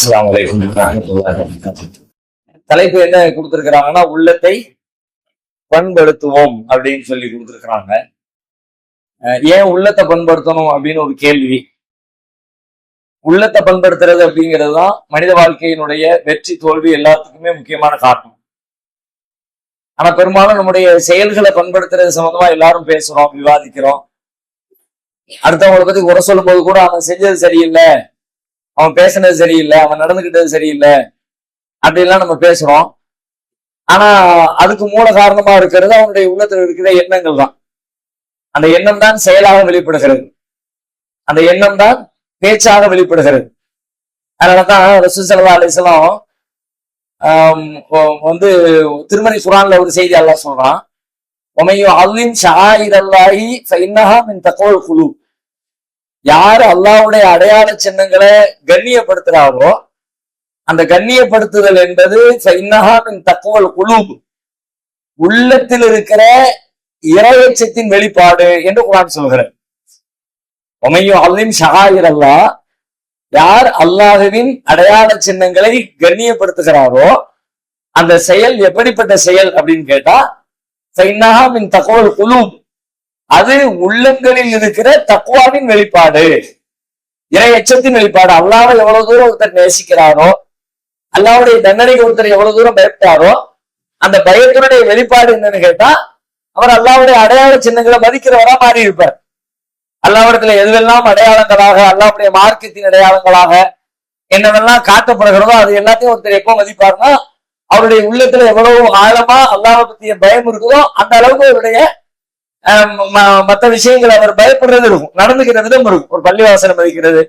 அஸ்ஸலாமு அலைக்கும் வரஹ்மத்துல்லாஹி வபரகாத்துஹு. தலைப்பு என்ன கொடுத்திருக்கிறாங்கன்னா, உள்ளத்தை பண்படுத்துவோம் அப்படின்னு சொல்லி கொடுத்திருக்கிறாங்க. ஏன் உள்ளத்தை பண்படுத்தணும் அப்படின்னு ஒரு கேள்வி. உள்ளத்தை பண்படுத்துறது அப்படிங்கிறது தான் மனித வாழ்க்கையினுடைய வெற்றி தோல்வி எல்லாத்துக்குமே முக்கியமான காரணம். ஆனா பெரும்பாலும் நம்முடைய செயல்களை பண்படுத்துறது சம்பந்தமா எல்லாரும் பேசுறோம், விவாதிக்கிறோம். அடுத்தவங்களை பத்தி குறை சொல்லும் போது கூட அவன் செஞ்சது சரியில்லை, அவன் பேசினது சரியில்லை, அவன் நடந்துகிட்டது சரியில்லை அப்படின்லாம் நம்ம பேசுறோம். ஆனா அதுக்கு மூல காரணமா இருக்கிறது அவனுடைய உள்ளத்துல இருக்கிற எண்ணங்கள் தான். அந்த எண்ணம் தான் செயலாக வெளிப்படுகிறது, அந்த எண்ணம் தான் பேச்சாக வெளிப்படுகிறது. அதனாலதான் ரசூல் ஸல்லல்லாஹு அலைஹி வஸல்லம் வந்து திருமறை குர்ஆன்ல ஒரு செய்தி அல்லாஹ் சொல்றான், வமையு அலிம் ஷஆயிரல்லாஹி ஃபஇன்னஹா மின் தக்வல் குலூப். யார் அல்லாஹ்வுடைய அடையாள சின்னங்களை கண்ணியப்படுத்துறாரோ அந்த கண்ணியப்படுத்துதல் என்பது ஃபஇன்னஹா மின் தக்வல் குலூப், உள்ளத்தில் இருக்கிற இறையச்சத்தின் வெளிப்பாடு என்று குர்ஆன் சொல்கிறது. வமையு அலிம் ஷஆயிரல்லாஹ், யார் அல்லாஹ்வின் அடையாள சின்னங்களை கண்ணியப்படுத்துகிறாரோ அந்த செயல் எப்படிப்பட்ட செயல் அப்படின்னு கேட்டா ஃபஇன்னஹா மின் தக்வல் குலூப், அது உள்ளங்களில் இருக்கிற தக்வாவின் வெளிப்பாடு, இறை எச்சத்தின் வெளிப்பாடு. அல்லாஹ்வை எவ்வளவு தூரம் ஒருத்தர் நேசிக்கிறாரோ, அல்லாஹ்வுடைய தண்டனைக்கு ஒருத்தர் எவ்வளவு தூரம் பயப்பட்டாரோ அந்த பயத்தினுடைய வெளிப்பாடு என்னன்னு கேட்டா அவர் அல்லாஹ்வுடைய அடையாள சின்னங்களை மதிக்கிறவரா மாறி இருப்பார். அல்லாஹ்விடத்துல எதுவெல்லாம் அடையாளங்களாக, அல்லாஹ்வுடைய மார்க்கத்தின் அடையாளங்களாக என்னவெல்லாம் காட்டப்படுகிறதோ அது எல்லாத்தையும் ஒருத்தர் எப்போ மதிப்பாருன்னா அவருடைய உள்ளத்துல எவ்வளவு ஆழமா அல்லாஹ்வை பத்திய பயம் இருக்குதோ அந்த அளவுக்கு அவருடைய மற்ற விஷயங்கள் அவர் பயப்படுறது இருக்கும், நடந்துக்கிற விதம் இருக்கும். ஒரு பள்ளிவாசலை மதிக்கிறது,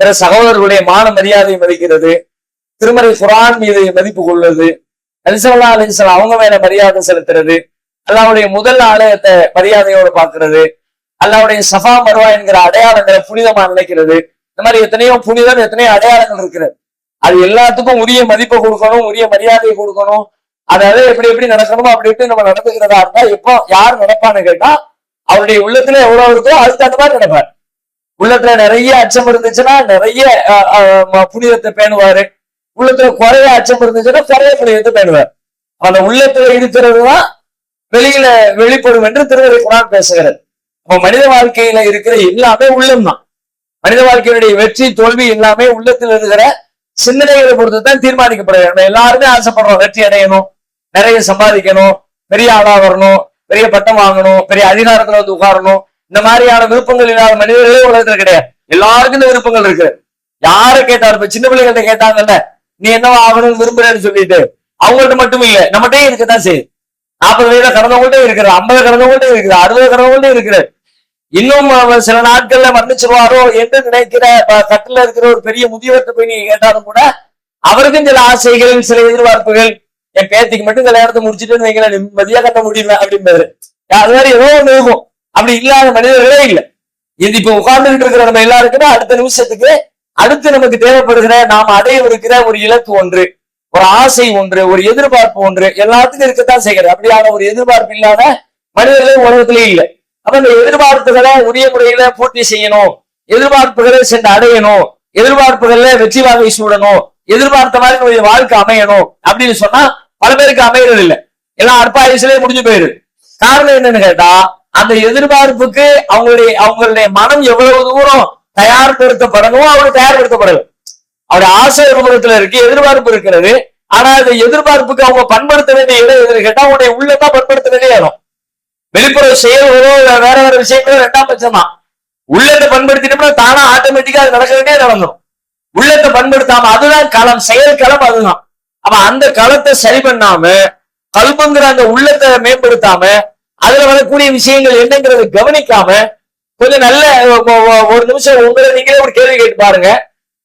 பிற சகோதரர்களுடைய மான மரியாதையை மதிக்கிறது, திருமறை குர்ஆன் மீது மதிப்பு கொள்வது, நபி ஸல்லல்லாஹு அலைஹி வஸல்லம் அவங்க மேல மரியாதை செலுத்துறது, அல்லாஹ்வுடைய முதல் ஆலயத்தை மரியாதையோடு பார்க்கிறது, அல்லாஹ்வுடைய சஃபா மர்வா என்கிற அடையாளங்களை புனிதமா நினைக்கிறது. இந்த மாதிரி எத்தனையோ புனிதம், எத்தனையோ அடையாளங்கள் இருக்கிறது. அது எல்லாத்துக்கும் உரிய மதிப்பை கொடுக்கணும், உரிய மரியாதையை கொடுக்கணும். அதாவது எப்படி எப்படி நடக்கணுமோ அப்படி எப்படி நம்ம நடந்துக்கிறதா இருந்தா எப்போ யார் நடப்பான்னு கேட்டா அவருடைய உள்ளத்துல எவ்வளவு இருக்கோ அதுக்கு அந்த மாதிரி நடப்பார். உள்ளத்துல நிறைய அச்சம் இருந்துச்சுன்னா நிறைய புனிதத்தை பேணுவாரு, உள்ளத்துல குறைய அச்சம் இருந்துச்சுன்னா குறைய புனிதத்தை பேணுவார். அந்த உள்ளத்துல இருக்கிறதுதான் வெளியில வெளிப்படும் என்று திருமறை குர்ஆன் பேசுகிறது. அப்ப மனித வாழ்க்கையில இருக்கிற எல்லாமே உள்ளம் தான். மனித வாழ்க்கையினுடைய வெற்றி தோல்வி எல்லாமே உள்ளத்தில் இருக்கிற சிந்தனைகளை பொறுத்துதான் தீர்மானிக்கப்படுகிறது. நம்ம எல்லாருமே ஆசைப்படுறோம் வெற்றி அடையணும், நிறைய சம்பாதிக்கணும், பெரிய ஆளா வரணும், பெரிய பட்டம் வாங்கணும், பெரிய அதிகாரத்துல வந்து உட்காரணும். இந்த மாதிரியான விருப்பங்கள் இல்லாத மனிதர்களே உலகத்துல கிடையாது. எல்லாருக்கும் இந்த விருப்பங்கள் இருக்கு. யாரை கேட்டாரு, இப்ப சின்ன பிள்ளைகள்ட்ட கேட்டாங்கல்ல நீ என்னவா ஆகணும்னு விரும்புறேன்னு சொல்லிட்டு, அவங்கள்ட்ட மட்டும் இல்ல நம்மகிட்டே இருக்கதான் செய்யுது. 40 வயதுல கடந்தவங்கள்ட்டே இருக்கிறது, 50 கடந்தவங்கள்ட்டே இருக்குது, 60 கடந்தவங்கள்ட்டே இருக்கிறது. இன்னும் சில நாட்கள்ல மரணிச்சிருவாரோ என்று நினைக்கிற கட்டில இருக்கிற ஒரு பெரிய முதியவர்கிட்ட போய் நீங்க கேட்டாலும் கூட அவருக்கும் சில ஆசைகள், சில எதிர்பார்ப்புகள். என் பேத்திக்கு மட்டும் கல்யாணத்தை முடிச்சுட்டு வைக்கல நிம்மதியா கட்ட முடியல அப்படின்பாரு. அது மாதிரி ஏதோ ஒண்ணு இருக்கும். அப்படி இல்லாத மனிதர்களே இல்லை. இது இப்ப உட்கார்ந்துகிட்டு இருக்கிற நம்ம எல்லாருக்குமே அடுத்த நிமிஷத்துக்கு அடுத்து நமக்கு தேவைப்படுகிற நாம் அடையவிருக்கிற ஒரு இலக்கு ஒன்று, ஒரு ஆசை ஒன்று, ஒரு எதிர்பார்ப்பு ஒன்று எல்லாத்துக்கும் இருக்கத்தான் செய்கிறது. அப்படியான ஒரு எதிர்பார்ப்பு இல்லாத மனிதர்களே உலகத்திலே இல்லை. அப்ப இந்த எதிர்பார்ப்புகளை உரிய முறையில பூர்த்தி செய்யணும், எதிர்பார்ப்புகளை சென்று அடையணும், எதிர்பார்ப்புகள்ல வெற்றி வாகை சூடணும், எதிர்பார்த்த மாதிரி நம்முடைய வாழ்க்கை அமையணும் அப்படின்னு சொன்னா பல பேருக்கு அமைகிறது இல்லை. எல்லாம் அற்பாயுசிலே முடிஞ்சு போயிடுது. காரணம் என்னன்னு கேட்டா அந்த எதிர்பார்ப்புக்கு அவங்களுடைய மனம் எவ்வளவு தூரம் தயார்படுத்தப்படணும் அவரு தயார்படுத்தப்படல. அவருடைய ஆசை ரூபத்துல இருக்கு, எதிர்பார்ப்பு இருக்கிறது. ஆனா இந்த எதிர்பார்ப்புக்கு அவங்க பண்படுத்த வேண்டிய இடம் எதுன்னு கேட்டா அவங்களுடைய உள்ளதான் பண்படுத்த வேண்டிய இடம். வெளிப்புற செயல்களோ வேற வேற விஷயங்களோ 2ஆம் பட்சம் தான். உள்ளத்தை பண்படுத்திட்டோம்னா தானா ஆட்டோமேட்டிக்கா அது நடக்க வேண்டிய நடந்துடும். உள்ளத்தை பண்படுத்தாம அதுதான் களம், செயல் களம் அதுதான். அப்ப அந்த களத்தை சரி பண்ணாம கல்புங்கிற அந்த உள்ளத்தை மேம்படுத்தாம அதுல வரக்கூடிய விஷயங்கள் என்னங்கிறத கவனிக்காம கொஞ்சம் நல்ல ஒரு நிமிஷம் உங்களை நீங்களே ஒரு கேள்வி கேட்டு பாருங்க.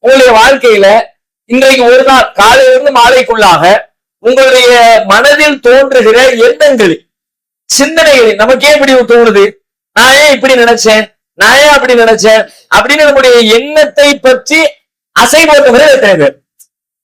உங்களுடைய வாழ்க்கையில இன்றைக்கு ஒரு நாள் காலையிலிருந்து மாலைக்குள்ளாக உங்களுடைய மனதில் தோன்றுகிற எண்ணங்கள், சிந்தனைகள் நமக்கே இப்படி தோணுது, நான் ஏன் இப்படி நினைச்சேன், நான் ஏன் அப்படி நினைச்சேன் அப்படின்னு நம்முடைய எண்ணத்தை பற்றி அசை போட்டவரே எத்தனை பேர்.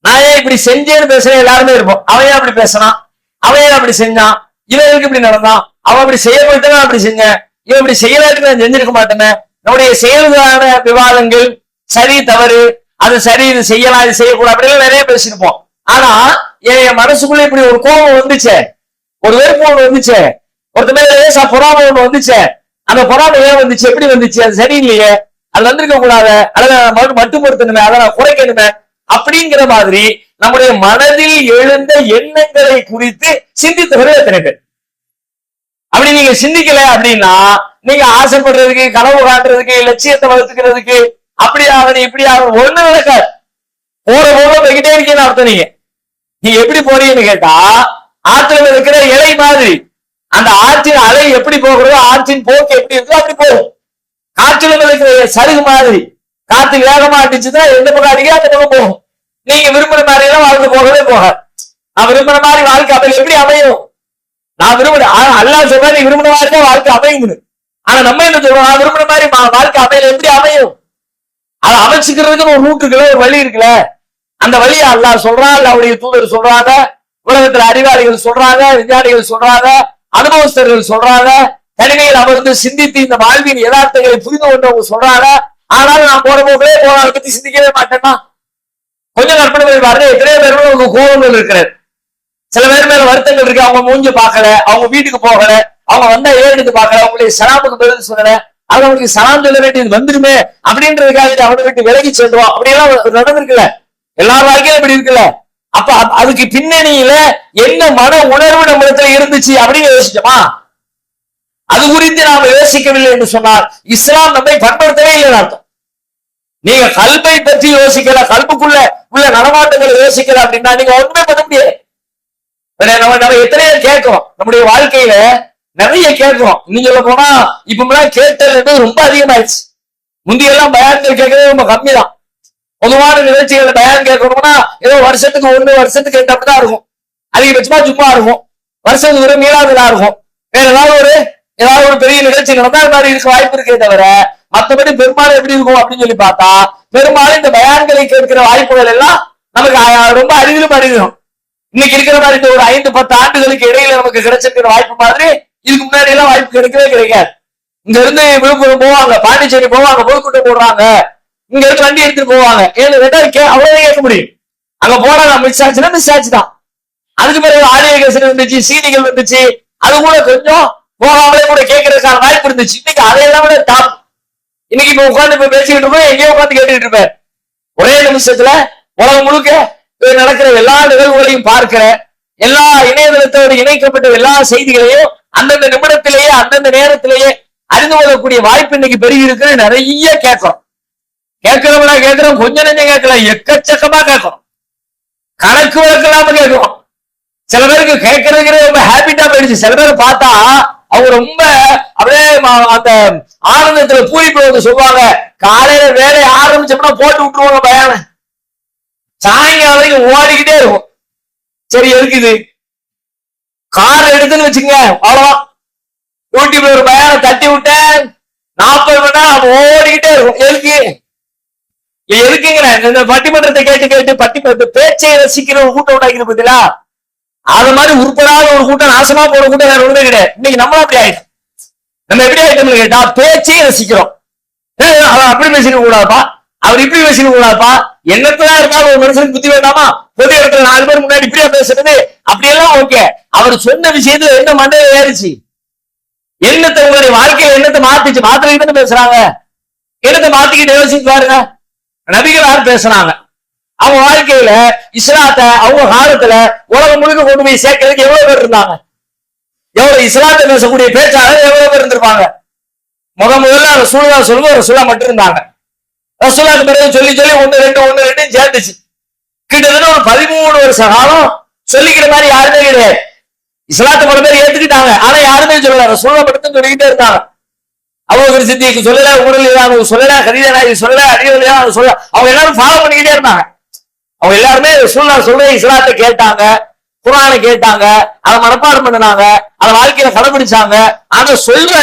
நான் ஏன் இப்படி செஞ்சேன்னு பேசுறேன் எல்லாருமே இருப்போம். அவன் ஏன் அப்படி பேசினான், அவன் ஏன் அப்படி செஞ்சான், இவனுக்கு இப்படி நடந்தான், அவன் அப்படி செய்ய போயிட்டு நான் அப்படி செஞ்சேன், இவன் இப்படி செய்யலாட்டு நான் செஞ்சிருக்க மாட்டேன்னு நம்முடைய செயல்களான விவாதங்கள், சரி தவறு அது சரி, இது செய்யலாம், இது செய்யக்கூடாது அப்படின்னு நிறைய பேசிருப்போம். ஆனா என் மனசுக்குள்ள இப்படி ஒரு கோபம் வந்துச்சே, ஒரு வெறுப்பு ஒண்ணு வந்துச்சே, ஒருத்த மேல லேசா பொறாமை ஒண்ணு வந்துச்சே. அந்த பொறாமை ஏன் வந்துச்சு, எப்படி வந்துச்சு, அது சரியில்லையே, அது வந்திருக்க கூடாது, அதை மட்டுப்படுத்தணுமே, அதை நான் குறைக்கணுமே அப்படிங்கிற மாதிரி நம்முடைய மனதில் எழுந்த எண்ணங்களை குறித்து சிந்தித்தவர்கள் எத்தனை பேர்? அப்படி நீங்க சிந்திக்கல அப்படின்னா, நீங்க ஆசைப்படுறதுக்கு, கனவு காட்டுறதுக்கு, லட்சியத்தை வளர்த்துக்கிறதுக்கு, அப்படி ஆகணும் இப்படி ஆகணும் ஒண்ணு நடக்காது. போற போக போய்கிட்டே இருக்கீங்கன்னு அர்த்தம். நீங்க எப்படி போறீங்கன்னு கேட்டா, ஆற்றுல இருக்கிற இலை மாதிரி. அந்த ஆற்றின் அலை எப்படி போகிறதோ, ஆற்றின் போக்கு எப்படி இருக்கோ அப்படி போகும். காற்றுல இருக்கிற சருகு மாதிரி, காற்று வேகமா அடிச்சுதான் எந்த பக்கம் அடிக்க அந்த பக்கம் போகும். நீங்க விரும்புற மாதிரி எல்லாம் வாழ்க்கை போகவே போகாது. நான் விரும்புற மாதிரி வாழ்க்கை அமைய எப்படி அமையும்? நான் விரும்புற அல்லாஹ் சொல்றேன், நீ விரும்புற மாதிரி தான் வாழ்க்கை அமையும். ஆனா நம்ம என்ன சொல்றோம், நான் விரும்புற மாதிரி வாழ்க்கை அமையல, எப்படி அமையும்? அதை அமைச்சுக்கிறதுக்கு ஒரு ரூட் இருக்குல்ல, ஒரு வழி இருக்குல்ல. அந்த வழியை அல்லாஹ் சொல்றான், அல்லாஹ்வுடைய தூதர் சொல்றாங்க, உலகத்துல அறிவாளிகள் சொல்றாங்க, விஞ்ஞானிகள் சொல்றாங்க, அனுபவஸ்தர்கள் சொல்றாங்க, தனிமையில் அமர்ந்து சிந்தித்து இந்த வாழ்வின் யதார்த்தங்களை புரிந்து கொண்டவங்க சொல்றாங்க. ஆனாலும் நான் போற போகவே அதை பத்தி சிந்திக்கவே மாட்டேன்னா, கொஞ்சம் கற்பனை பண்ணி பாருங்க. எத்தனையோ பேர் உங்க கோபங்கள் இருக்கிறது, சில பேர் மேல வருத்தங்கள் இருக்கு. அவங்க மூஞ்சி பார்க்கல, அவங்க வீட்டுக்கு போகல, அவங்க வந்தா ஏழுக்கு பார்க்கல, அவங்களுடைய சலாமுக்கு பதில் சொல்லல, அவங்களுக்கு சலாம் சொல்ல வேண்டியது வந்துருமே அப்படின்றதுக்காக அவனை விட்டு விலகி செல்றோம். அப்படியெல்லாம் நடந்திருக்குல்ல, எல்லா வாழ்க்கையும் இப்படி இருக்குல்ல. அப்ப அதுக்கு பின்னணியில என்ன மன உணர்வு நம்மிடத்துல இருந்துச்சு அப்படின்னு யோசிச்சோமா? அது குறித்து நாம யோசிக்கவில்லை என்று சொன்னால் இஸ்லாம் நம்மை பண்படுத்தவே இல்லை அர்த்தம். நீங்க கல்பை பற்றி யோசிக்கல, கல்புக்குள்ள உள்ள நடமாட்டங்களை யோசிக்கல அப்படின்னா நீங்க ஒண்ணுமே பண்ண முடியாது. நம்ம எத்தனையோ கேட்கிறோம், நம்முடைய வாழ்க்கையில நிறைய கேட்கிறோம். இன்னும் சொல்ல போனா இப்ப கேட்டது ரொம்ப அதிகமாயிடுச்சு. முந்தியெல்லாம் பயான்கள் கேட்கறது ரொம்ப கம்மி தான். பொதுவான நிகழ்ச்சிகளை பயான் கேட்கணும்னா ஏதோ வருஷத்துக்கு 1 வருஷத்துக்கு 2 அப்படிதான் இருக்கும். அதிகபட்சமா சும்மா இருக்கும். வருஷத்துக்கு ஒரு மீளாதுலா இருக்கும். வேற ஏதாவது ஒரு பெரிய நிகழ்ச்சி நடந்தா மாதிரி இருக்க வாய்ப்பு இருக்கே தவிர, மற்றபடி பெரும்பாலும் எப்படி இருக்கும் அப்படின்னு சொல்லி பார்த்தா, பெரும்பாலும் இந்த பயான்களை கேட்கிற வாய்ப்புகள் எல்லாம் நமக்கு ரொம்ப அரிதிலும் அரிதிலும். இன்னைக்கு இருக்கிற மாதிரி இந்த ஒரு 5-10 ஆண்டுகளுக்கு இடையில நமக்கு கிடைச்சிருக்கிற வாய்ப்பு மாதிரி இதுக்கு முன்னாடி எல்லாம் வாய்ப்பு கிடைக்கவே கிடைக்காது. இங்க இருந்து விழுப்புரம் போவாங்க, பாண்டிச்சேரி போவாங்க, பொதுக்கூட்டம் போடுறாங்க, இங்க இருந்து வண்டி எடுத்துட்டு போவாங்க. ஏழு அவ்வளவுதான் கேட்க முடியும். அங்க போனா மிஸ் ஆச்சுன்னா மிஸ் ஆச்சு தான். அதுக்கு பிறகு ஆடியோ கேசட் வந்துச்சு, சீடிகள் வந்துச்சு, அது கூட கொஞ்சம் போகாமலே கூட கேட்கறதுக்கான வாய்ப்பு இருந்துச்சு. இன்னைக்கு அதையெல்லாம் விட டாப். இன்னைக்கு இப்ப உட்காந்து இப்ப பேசிக்கிட்டு இருக்கோம், எங்கேயோ உட்காந்து கேட்டுக்கிட்டு இருப்பேன். ஒரே நிமிஷத்துல உலகம் முழுக்க நடக்கிற எல்லா நிகழ்வுகளையும் பார்க்கிற, எல்லா இணையதளத்தோடு இணைக்கப்பட்ட எல்லா செய்திகளையும் அந்தந்த நிமிடத்திலேயே அந்தந்த நேரத்திலேயே அறிந்து கொள்ளக்கூடிய வாய்ப்பு இன்னைக்கு பெருகி இருக்கு. நிறைய கேட்கிறோம். கேட்கிறோம், கொஞ்சம் நெஞ்சம் கேட்கல, எக்கச்சக்கமா கேட்கிறோம், கணக்கு வழக்கு இல்லாம கேட்கிறோம். சில பேருக்கு கேட்கறதுங்கிறது ரொம்ப ஹேபிட்டா போயிடுச்சு. சில பேரை பார்த்தா அவங்க ரொம்ப அப்படியே அந்த ஆனந்தத்துல பூரிப்பு சொல்லுவாங்க. காலையில வேலையை ஆரம்பிச்சோம்னா போட்டு விட்டுருவாங்க பயான, சாயங்காலம் வரைக்கும் ஓடிக்கிட்டே இருக்கும். சரி இருக்குது கார் எடுத்துன்னு வச்சுங்க, அவ்வளவுதான். யூடியூப்ல ஒரு பயான தட்டி விட்டேன், 40 மணி நேரம் ஓடிக்கிட்டே இருக்கும். எதுக்குங்கிற இந்த பட்டிமன்றத்தை கேட்டு பேச்சை ரசிக்கிற ஒரு கூட்டம் உண்டாக்கிட்டு பார்த்தீங்களா? அது மாதிரி உருப்படாத ஒரு கூட்டம், நாசமா போற கூட்டம் வேற ஒண்ணுமே கிடையாது. இன்னைக்கு நம்மளும் அப்படி ஆயிடும். நம்ம எப்படி ஆயிட்டோம்னு கேட்டா பேச்சையும் ரசிக்கிறோம். அவர் அப்படி பேசிக்க கூடாதுப்பா, அவர் இப்படி பேசிக்க கூடாதுப்பா. என்னத்தான் இருந்தாலும் ஒரு மனுஷனுக்கு புத்தி வேண்டாமா? பொது இடத்துல 4 பேர் முன்னாடி இப்படியா பேசுறது, அப்படியெல்லாம் ஓகே. அவர் சொன்ன விஷயத்துல என்ன மண்டையில ஏறிச்சு, என்னத்தை உங்களுடைய வாழ்க்கையில என்னத்தை மாத்திச்சு, மாத்திரைக்கு பேசுறாங்க. என்னத்தை மாத்திக்கிட்டு யோசிச்சு பாருங்க. நபிகள் யார் பேசுறாங்க? அவங்க வாழ்க்கையில இஸ்லாத்தை அவங்க காலத்துல உலகம் முழுக்க கொண்டு போய் சேர்க்கிறதுக்கு எவ்வளவு பேர் இருந்தாங்க? எவ்வளவு இஸ்லாத்தை பேசக்கூடிய பேச்சாளர் எவ்வளவு பேர் இருந்திருப்பாங்க? முதல்ல ரசூலா மட்டும் இருந்தாங்க. ரசூலாக்கு பிறகு சொல்லி 1 2 சேர்ந்துச்சு. கிட்டத்தட்ட ஒரு 13 வருஷ காலம் சொல்லிக்கிற மாதிரி யாருமே கிடையாது. இஸ்லாத்தை பல பேர் ஏத்துக்கிட்டாங்க, ஆனா யாருமே சொல்லல. ரசூலா மட்டும் சொல்லிக்கிட்டே இருந்தாங்க. அபூபக்கர் சித்திக்கு சொல்லல, உமர் சொல்லல, கதீஜா நாயகி சொல்லல, அலி ரலியல்லாஹு சொல்லல. அவங்க எல்லாரும் ஃபாலோ பண்ணிக்கிட்டே இருந்தாங்க. அவங்க எல்லாருமே ரசூலுல்லாஹ் சொல்ற இஸ்லாத்தை கேட்டாங்க, குர்ஆனை கேட்டாங்க, அதை மனப்பாடம் பண்ணினாங்க, அதை வாழ்க்கையில கடைபிடிச்சாங்க. ஆனா சொல்ற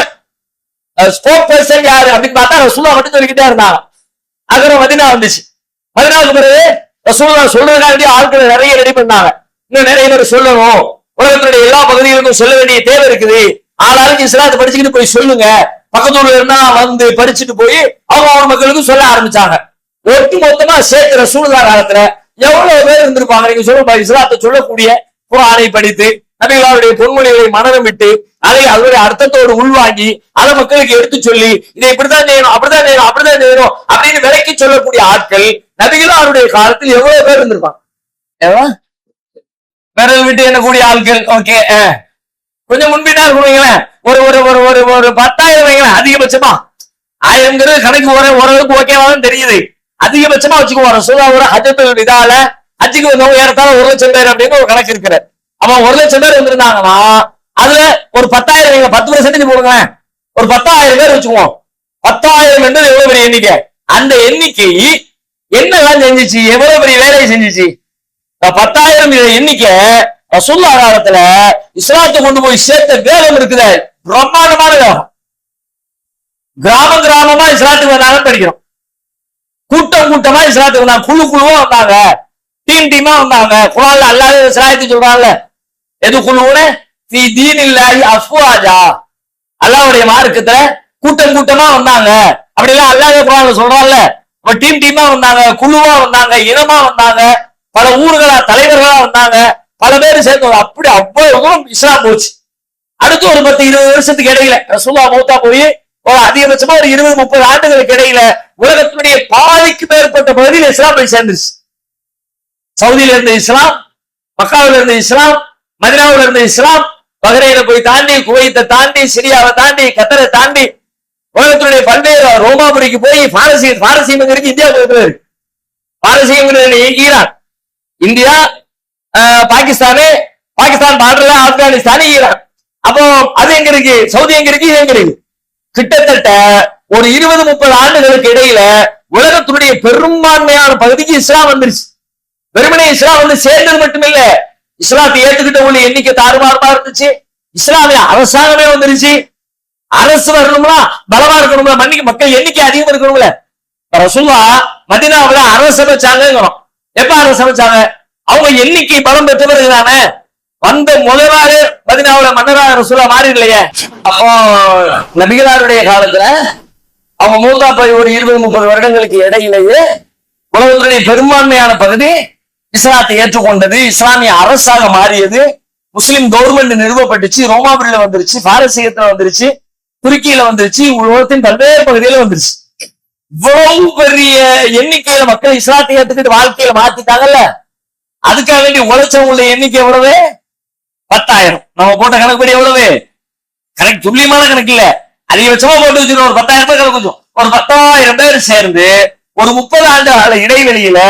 ஸ்போக் பர்சன் யாரு அப்படின்னு பார்த்தா ரசூலுல்லாஹ் மட்டும் சொல்லிக்கிட்டே இருந்தாங்க. அதுக்கப்புறம் மதீனா வந்துச்சு. மதீனாவுக்கு பிறகு ரசூலுல்லாஹ் சொல்றதுக்காண்டி ஆட்களை நிறைய ரெடி பண்ணாங்க. இன்னும் நிறைய பேர் சொல்லணும், உலகத்தினுடைய எல்லா பகுதிகளுக்கும் சொல்ல வேண்டிய தேவை இருக்குது, ஆளாளுக்கு இஸ்லாத்தை படிச்சுக்கிட்டு போய் சொல்லுங்க, பக்கத்தூர்ல இருந்தா வந்து படிச்சுட்டு போய் அவங்க மக்களுக்கும் சொல்ல ஆரம்பிச்சாங்க. ஒட்டு மொத்தமா சேர்க்கிற சூழ்நிலை காலத்துல எவ்வளவு பேர் இருந்திருப்பாங்க? நீங்க சொல்ல இஸ்லாத்தை சொல்லக்கூடிய குர்ஆனை படித்து நபிகளாருடைய பொன்மொழிகளை மனனம் விட்டு அதை அதனுடைய அர்த்தத்தோடு உள்வாங்கி அதை மக்களுக்கு எடுத்து சொல்லி இதை இப்படித்தான் செய்யணும், அப்படித்தான் செய்யணும், அப்படித்தான் செய்யணும் அப்படின்னு விலைக்கு சொல்லக்கூடிய ஆட்கள் நபிகளாருடைய காலத்தில் எவ்வளவு பேர் இருந்திருப்பாங்க? விரல் விட்டு எண்ணக்கூடிய ஆட்கள். ஓகே, கொஞ்சம் முன்பின்னா இருக்கீங்களேன், ஒரு ஒரு ஒரு ஒரு ஒரு 10,000 வைங்களேன் அதிகபட்சமா. 1000 கணக்கு ஓரளவுக்கு ஓகேவான்னு தெரியுது. அதிகபட்சமா வச்சுக்குவோம். ரசூலுல்லாஹ் ஒரு ஹஜ்ஜத்துல் விதால ஹஜ்ஜுக்கு வந்தவங்க ஏறத்தாழ 1,00,000 பேர் அப்படின்னு ஒரு கணக்கு இருக்கிற. அவன் 1,00,000 பேர் வந்திருந்தாங்கன்னா அதுல ஒரு 10,000 10% போடுங்களேன், ஒரு 10,000 பேர் வச்சுக்குவோம். 10,000 என்பது எவ்வளவு பெரிய எண்ணிக்கை? அந்த எண்ணிக்கை என்னெல்லாம் செஞ்சிச்சு, எவ்வளவு பெரிய வேலையை செஞ்சிச்சு? 10,000 எண்ணிக்கை ரசூலுல்லாஹ் காலத்துல இஸ்லாத்தை கொண்டு போய் சேர்த்த வேகம் இருக்குது, பிரம்மாண்டமான வேகம். கிராம கிராமமா இஸ்லாத்துக்கு வந்தாலும் படிக்கிறோம், கூட்டம் கூட்டமா இஸ்லாத்துக்கு வந்தாங்க, குழு குழுவா வந்தாங்க, டீம் டீமா வந்தாங்க. குர்ஆன்ல அல்லாஹ் இஸ்லாத்தை சொல்றான்ல, எது குழுவுன்னு ஃபீ தீனில்லாஹி அஃப்வாஜா, அல்லாஹ்வுடைய மார்க்கத்துல கூட்டம் கூட்டமா வந்தாங்க அப்படிலாம் அல்லாஹ் குர்ஆன்ல சொல்றான்ல. டீம் டீமா வந்தாங்க, குழுவா வந்தாங்க, இனமா வந்தாங்க, பல ஊர்களா தலைவர்களா வந்தாங்க, பல பேர் சேர்ந்து அப்படி அவ்வளவு இஸ்லாம் போச்சு. அடுத்து ஒரு 10-20 வருஷத்துக்கு இடையில ரசூலுல்லாஹ் மௌத்தா போய் ஒரு அதிகபட்சமா ஒரு 20-30 ஆண்டுகளுக்கு இடையில உலகத்தினுடைய பாதிக்கு மேற்பட்ட பகுதியில் இஸ்லாம் போய் சேர்ந்துருச்சு. சவுதியில இருந்த இஸ்லாம், மக்காவில இருந்த இஸ்லாம், மதீனாவுல இருந்த இஸ்லாம், பஹ்ரைனை போய் தாண்டி, குவைத்தை தாண்டி, சிரியாவை தாண்டி, கத்தரை தாண்டி உலகத்தினுடைய பல்வேறு ரோமாபுரிக்கு போய் பாரசீகம் இருக்கு, இந்தியா இருக்கு. பாரசீகம் ஈரான், இந்தியா, பாகிஸ்தான் பார்டர்ல ஆப்கானிஸ்தான், ஈரான். அப்போ அது எங்க இருக்கு? சவுதி எங்க இருக்கு? எங்க இருக்கு? கிட்டத்தட்ட ஒரு 20-30 ஆண்டுகளுக்கு இடையில உலகத்தினுடைய பெரும்பான்மையான பகுதிக்கு இஸ்லாம் வந்துருச்சு. வெறுமனே இஸ்லாம் வந்து சேர்ந்தது மட்டுமில்ல, இஸ்லாத்தை ஏற்றுக்கிட்ட உள்ள எண்ணிக்கை தாறுமாறுமா இருந்துச்சு. இஸ்லாமிய அரசாங்கமே வந்துருச்சு. அரசு வரணும்னா பலமா இருக்கணும்ல, மக்கள் எண்ணிக்கை அதிகமா இருக்கணும்ல. ரசூலுல்லாஹ் மதீனாவுல அரசு அமைச்சாங்க. எப்ப அரசு அமைச்சாங்க? அவங்க எண்ணிக்கை பலம் பெற்ற பிறகுதானே. வந்த முதல் நாள் மதீனாவுல மன்னராக ரசூலுல்லாஹ் மாறி இல்லையே. அப்போ நபிகளாருடைய காலத்துல அவங்க மூத்தா போய் ஒரு 20-30 வருடங்களுக்கு இடையிலேயே உலகத்துடைய பெரும்பான்மையான பகுதி இஸ்லாத்தை ஏற்றுக்கொண்டது, இஸ்லாமிய அரசாக மாறியது, முஸ்லிம் கவர்மெண்ட் நிறுவப்பட்டுச்சு, ரோமாபுரியில வந்துருச்சு, பாரசீகத்துல வந்துருச்சு, துருக்கியில வந்துருச்சு, உலகத்தின் பல்வேறு பகுதியில வந்துருச்சு. இவ்வளவு பெரிய எண்ணிக்கையில மக்கள் இஸ்லாத்தை ஏற்றுக்கிட்டு வாழ்க்கையில மாத்திட்டாங்கல்ல. அதுக்காக வேண்டி உழைச்சவங்களுடைய எண்ணிக்கை எவ்வளவு? 10,000. நம்ம போட்ட கணக்குப்படி எவ்வளவு? கணக்கு துல்லியமான கணக்கு இல்ல, அதிகபட்சமா போட்டு வச்சிருக்கோம். ஒரு 10,000 பேர் கணக்கு, ஒரு 10,000 பேர் சேர்ந்து ஒரு 30 ஆண்டு கால இடைவெளியில